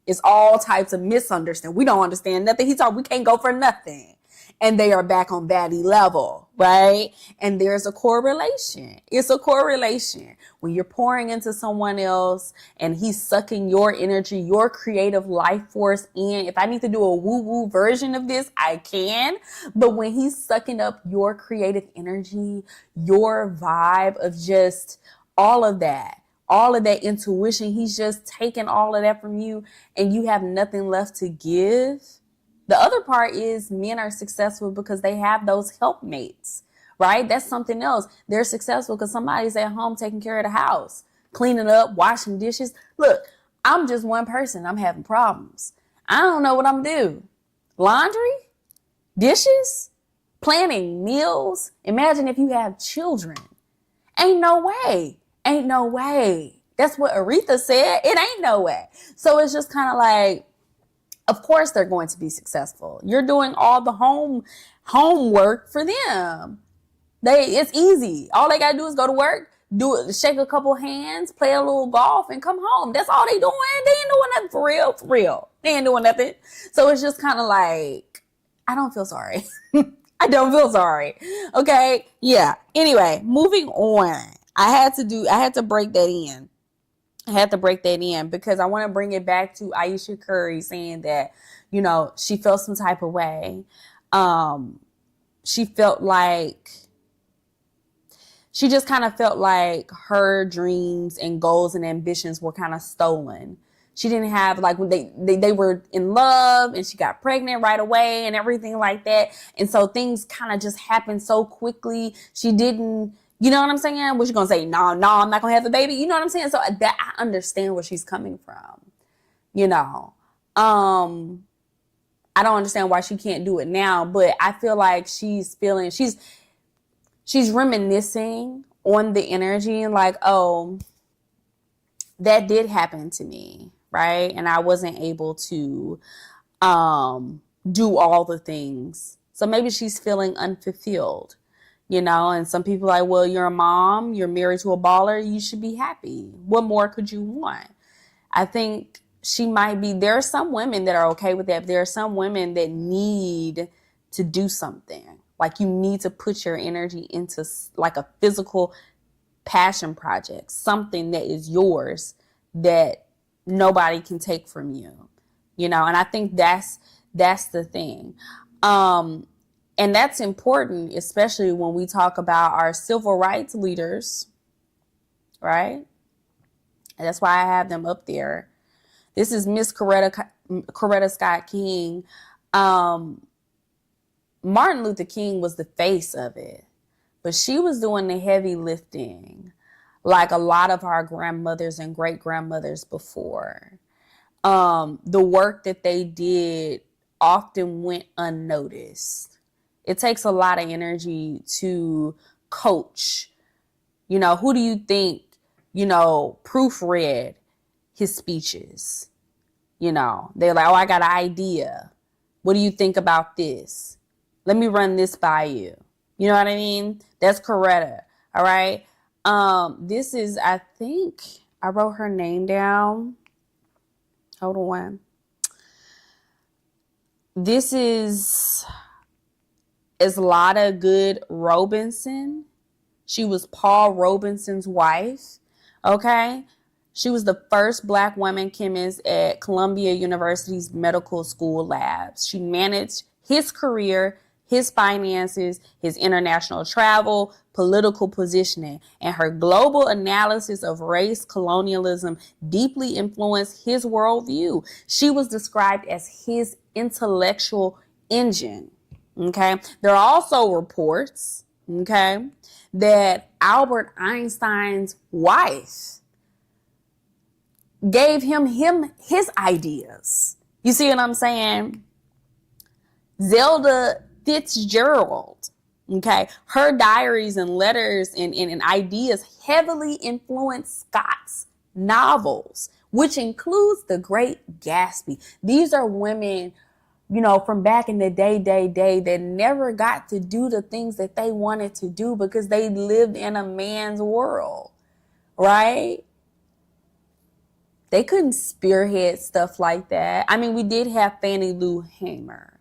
It's all types of misunderstanding. We don't understand nothing. We can't go for nothing. And they are back on baddie level, right? And there's a correlation. It's a correlation. When you're pouring into someone else and he's sucking your energy, your creative life force in. If I need to do a woo-woo version of this, I can. But when he's sucking up your creative energy, your vibe of just all of that intuition, he's just taking all of that from you and you have nothing left to give. The other part is men are successful because they have those helpmates, right? That's something else. They're successful because somebody's at home taking care of the house, cleaning up, washing dishes. Look, I'm just one person. I'm having problems. I don't know what I'm going to do. Laundry, dishes, planning meals. Imagine if you have children. Ain't no way. Ain't no way. That's what Aretha said. It ain't no way. So it's just kind of like, of course they're going to be successful. You're doing all the homework for them. It's easy. All they gotta do is go to work, shake a couple hands, play a little golf, and come home. That's all they doing. They ain't doing nothing for real. They ain't doing nothing. So it's just kind of like, I don't feel sorry. I don't feel sorry. Okay. Yeah. Anyway, moving on. I had to break that in. I had to break that in because I want to bring it back to Ayesha Curry saying that, you know, she felt some type of way. She just kind of felt like her dreams and goals and ambitions were kind of stolen. She didn't have, like, when they were in love and she got pregnant right away and everything like that. And so things kind of just happened so quickly. She didn't, you know what I'm saying? What you gonna say? No, I'm not gonna have the baby. You know what I'm saying? So that I understand where she's coming from. You know, I don't understand why she can't do it now, but I feel like she's reminiscing on the energy and like, oh, that did happen to me, right? And I wasn't able to do all the things. So maybe she's feeling unfulfilled. You know, and some people are like, well, you're a mom, you're married to a baller, you should be happy. What more could you want? I think she might be, there are some women that are okay with that. But there are some women that need to do something. Like you need to put your energy into like a physical passion project, something that is yours that nobody can take from you. You know, and I think that's the thing. And that's important, especially when we talk about our civil rights leaders, right? And that's why I have them up there. This is Miss Coretta Scott King. Martin Luther King was the face of it, but she was doing the heavy lifting, like a lot of our grandmothers and great grandmothers before. The work that they did often went unnoticed. It takes a lot of energy to coach. You know, who do you think, proofread his speeches? You know, they're like, oh, I got an idea. What do you think about this? Let me run this by you. You know what I mean? That's Coretta. All right. This is, I think I wrote her name down. Hold on. This is Eslanda Robeson. She was Paul Robeson's wife. Okay. She was the first Black woman chemist at Columbia University's medical school labs. She managed his career, his finances, his international travel, political positioning, and her global analysis of race colonialism deeply influenced his worldview. She was described as his intellectual engine. Okay. There are also reports, okay, that Albert Einstein's wife gave him his ideas. You see what I'm saying? Zelda Fitzgerald, okay, her diaries and letters and ideas heavily influenced Scott's novels, which includes The Great Gatsby. These are women, from back in the day that never got to do the things that they wanted to do because they lived in a man's world, right? They couldn't spearhead stuff like that. I mean, we did have Fannie Lou Hamer.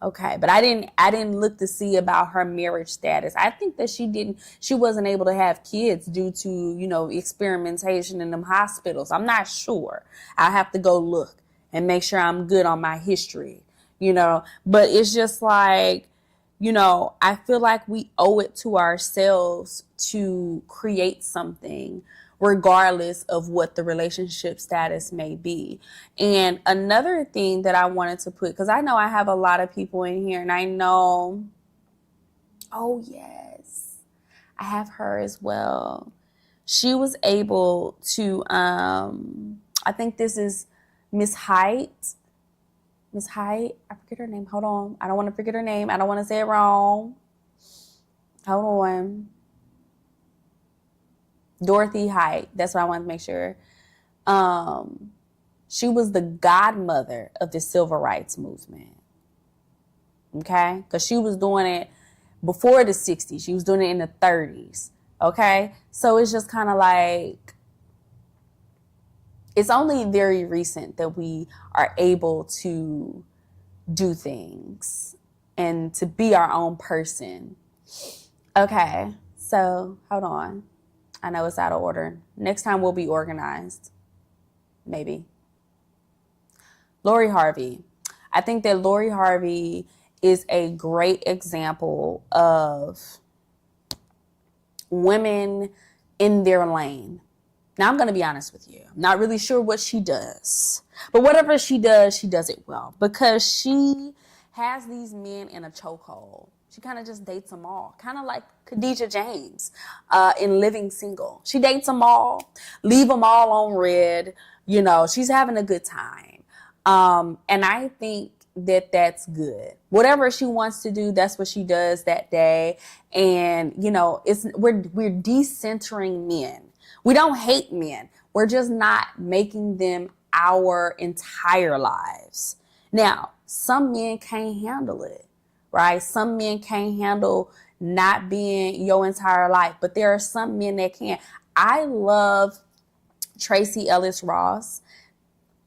Okay, but I didn't look to see about her marriage status. I think that she wasn't able to have kids due to, experimentation in them hospitals. I'm not sure. I'll have to go look and make sure I'm good on my history, but it's just like, I feel like we owe it to ourselves to create something regardless of what the relationship status may be. And another thing that I wanted to put, because I know I have a lot of people in here and I know, oh yes, I have her as well. She was able to, I think this is Miss Height. Miss Height, I forget her name. Hold on. I don't want to forget her name. I don't want to say it wrong. Hold on. Dorothy Height. That's what I wanted to make sure. She was the godmother of the civil rights movement. Okay? Because she was doing it before the 60s. She was doing it in the 30s. Okay? So it's just kind of like, it's only very recent that we are able to do things and to be our own person. Okay, so hold on. I know it's out of order. Next time we'll be organized. Maybe. Lori Harvey. I think that Lori Harvey is a great example of women in their lane. Now, I'm going to be honest with you. I'm not really sure what she does. But whatever she does it well. Because she has these men in a chokehold. She kind of just dates them all. Kind of like Khadijah James in Living Single. She dates them all. Leave them all on red. She's having a good time. And I think that that's good. Whatever she wants to do, that's what she does that day. And, we're decentering men. We don't hate men. We're just not making them our entire lives. Now, some men can't handle it, right? Some men can't handle not being your entire life, but there are some men that can. I love Tracee Ellis Ross.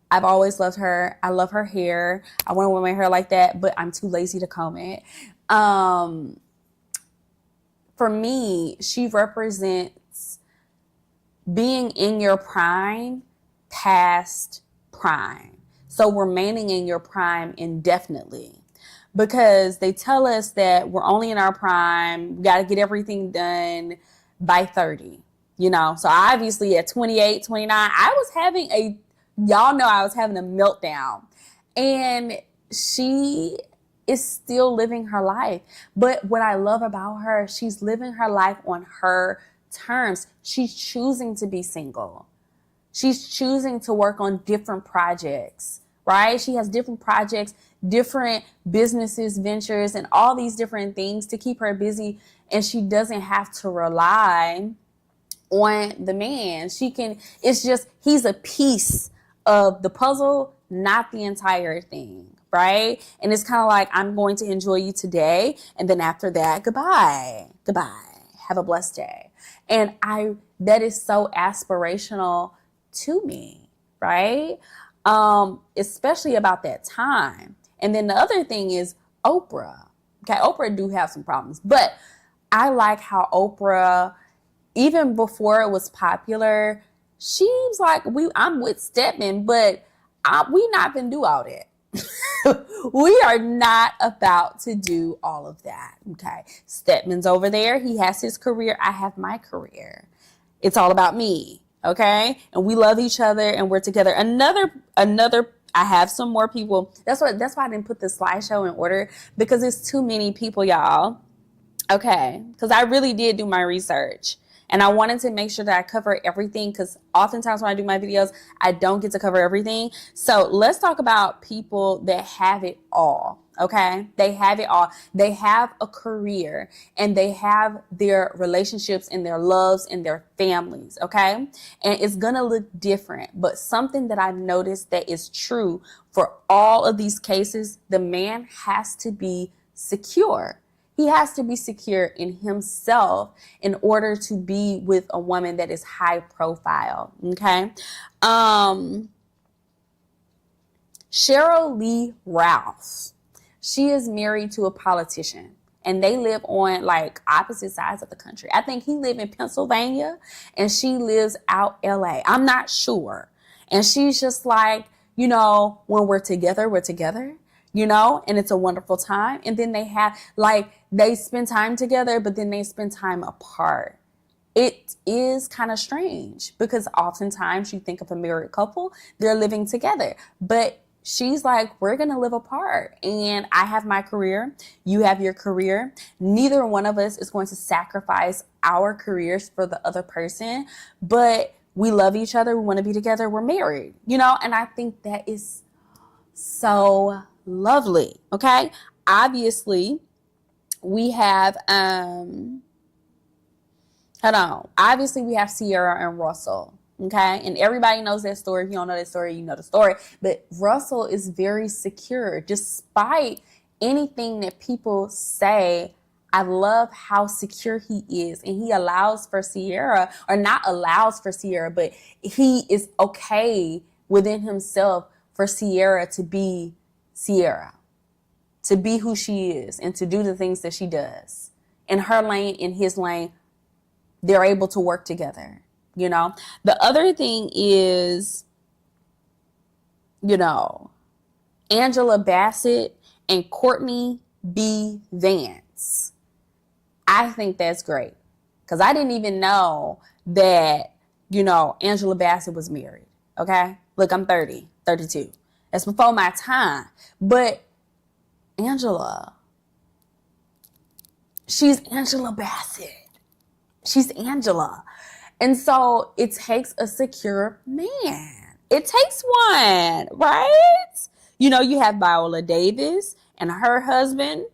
I've always loved her. I love her hair. I want to wear my hair like that, but I'm too lazy to comb it. For me, she represents being in your prime, past prime. So remaining in your prime indefinitely. because they tell us that we're only in our prime, we got to get everything done by 30, you know? So obviously at 28, 29, y'all know I was having a meltdown. And she is still living her life. But what I love about her, she's living her life on her terms. She's choosing to be single. She's choosing to work on different projects, right? She has different projects, different businesses, ventures, and all these different things to keep her busy. And she doesn't have to rely on the man. He's a piece of the puzzle, not the entire thing, right? And it's kind of like, I'm going to enjoy you today. And then after that, goodbye. Have a blessed day. And that is so aspirational to me, right? Especially about that time. And then the other thing is Oprah. Okay, Oprah do have some problems, but I like how Oprah, even before it was popular, she was like, I'm with Stedman, but we not gonna do all that. We are not about to do all of that. Okay, Stedman's over there. He has his career. I have my career. It's all about me. Okay, and we love each other, and we're together. Another. I have some more people. That's why I didn't put the slideshow in order, because it's too many people, y'all. Okay, because I really did do my research. And I wanted to make sure that I cover everything, because oftentimes when I do my videos, I don't get to cover everything. So let's talk about people that have it all, okay? They have it all. They have a career, and they have their relationships and their loves and their families, okay? And it's going to look different. But something that I've noticed that is true for all of these cases, the man has to be secure. He has to be secure in himself in order to be with a woman that is high profile. Okay. Cheryl Lee Ralph. She is married to a politician, and they live on like opposite sides of the country. I think he lives in Pennsylvania and she lives out LA. I'm not sure. And she's just like, you know, when we're together, you know, and it's a wonderful time. And then they spend time together, but then they spend time apart. It is kind of strange, because oftentimes you think of a married couple, they're living together, but she's like, we're going to live apart, and I have my career. You have your career. Neither one of us is going to sacrifice our careers for the other person, but we love each other. We want to be together. We're married, you know, and I think that is so lovely. Okay. Obviously we have, Obviously we have Sierra and Russell. Okay. And everybody knows that story. If you don't know that story, you know the story. But Russell is very secure despite anything that people say. I love how secure he is, and he allows for Sierra, or not allows for Sierra, but he is okay within himself for Sierra to be Sierra, to be who she is, and to do the things that she does. In her lane, in his lane, they're able to work together, you know? The other thing is, you know, Angela Bassett and Courtney B. Vance. I think that's great, because I didn't even know that, you know, Angela Bassett was married, okay? Look, I'm 30, 32. That's before my time. But Angela, she's Angela Bassett. She's Angela. And so it takes a secure man. It takes one, right? You know, you have Viola Davis and her husband,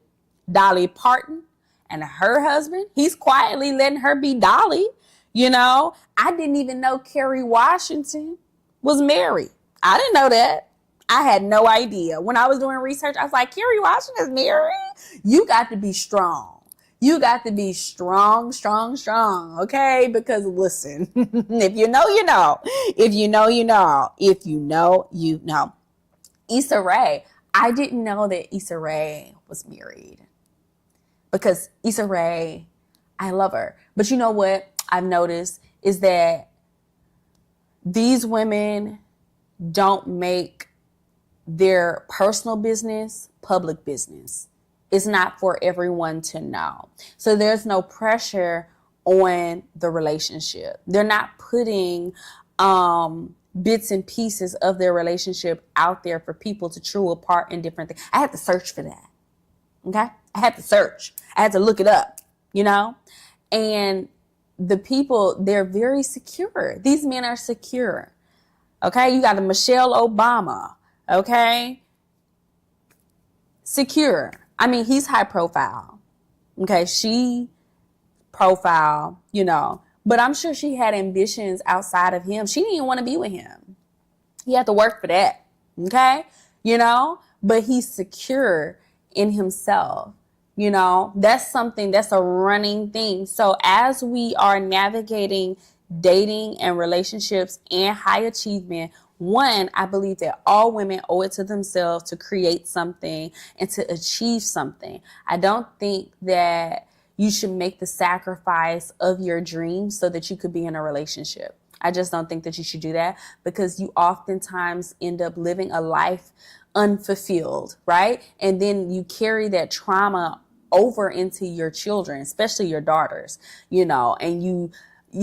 Dolly Parton, and her husband. He's quietly letting her be Dolly. You know, I didn't even know Kerry Washington was married. I didn't know that. I had no idea. When I was doing research, I was like, Kerry Washington's married? You got to be strong. You got to be strong, okay? Because listen, if you know, you know. If you know, you know. If you know, you know. Issa Rae. I didn't know that Issa Rae was married. Because Issa Rae, I love her. But you know what I've noticed is that these women don't make their personal business public business. It's not for everyone to know. So there's no pressure on the relationship. They're not putting bits and pieces of their relationship out there for people to chew apart in different things. I had to search for that. Okay? I had to search. I had to look it up, you know? And the people, they're very secure. These men are secure. Okay? You got a Michelle Obama. Okay? Secure. I mean, he's high profile. Okay? She profile, you know. But I'm sure she had ambitions outside of him. She didn't even want to be with him. He had to work for that. Okay? You know? But he's secure in himself. You know? That's something, that's a running thing. So as we are navigating dating and relationships and high achievement, one, I believe that all women owe it to themselves to create something and to achieve something. I don't think that you should make the sacrifice of your dreams so that you could be in a relationship. I just don't think that you should do that, because you oftentimes end up living a life unfulfilled, right? And then you carry that trauma over into your children, especially your daughters, you know, and it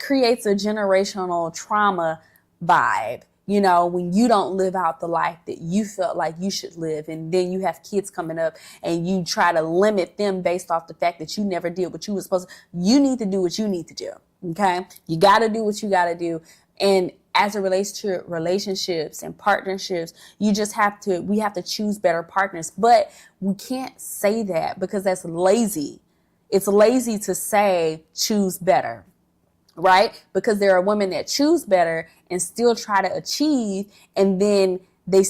creates a generational trauma vibe, you know, when you don't live out the life that you felt like you should live. And then you have kids coming up and you try to limit them based off the fact that you never did what you were supposed to. You need to do what you need to do. Okay. You got to do what you got to do. And as it relates to relationships and partnerships, we have to choose better partners. But we can't say that, because that's lazy. It's lazy to say choose better, right? Because there are women that choose better and still try to achieve, and then they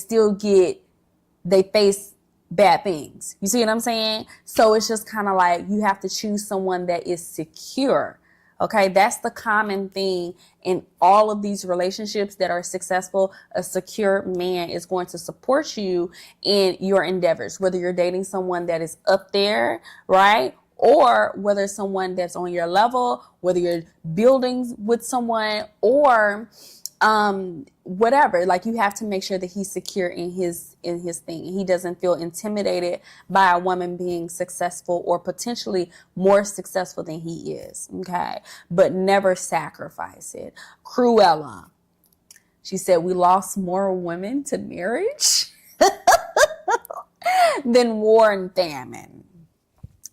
face bad things. You see what I'm saying? So it's just kind of like you have to choose someone that is secure. Okay, that's the common thing in all of these relationships that are successful. A secure man is going to support you in your endeavors, whether you're dating someone that is up there, right? Or whether someone that's on your level, whether you're building with someone, or whatever. Like, you have to make sure that he's secure in his thing. He doesn't feel intimidated by a woman being successful or potentially more successful than he is. Okay. But never sacrifice it. Cruella. She said, we lost more women to marriage than war and famine.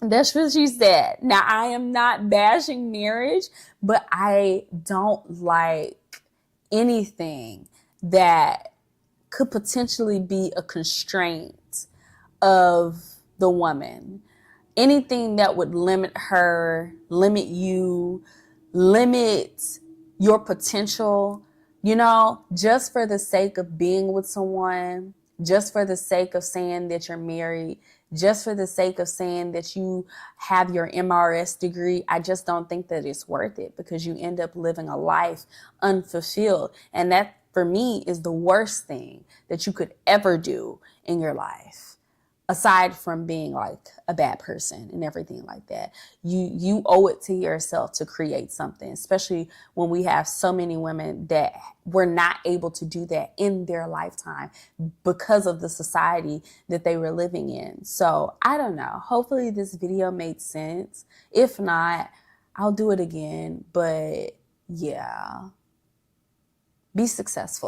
That's what she said. Now, I am not bashing marriage, but I don't like anything that could potentially be a constraint of the woman. Anything that would limit her, limit you, limit your potential, you know, just for the sake of being with someone, just for the sake of saying that you're married, just for the sake of saying that you have your MRS degree. I just don't think that it's worth it, because you end up living a life unfulfilled. And that, for me, is the worst thing that you could ever do in your life, aside from being like a bad person and everything like that. You owe it to yourself to create something, especially when we have so many women that were not able to do that in their lifetime because of the society that they were living in. So I don't know. Hopefully this video made sense. If not, I'll do it again. But yeah, be successful.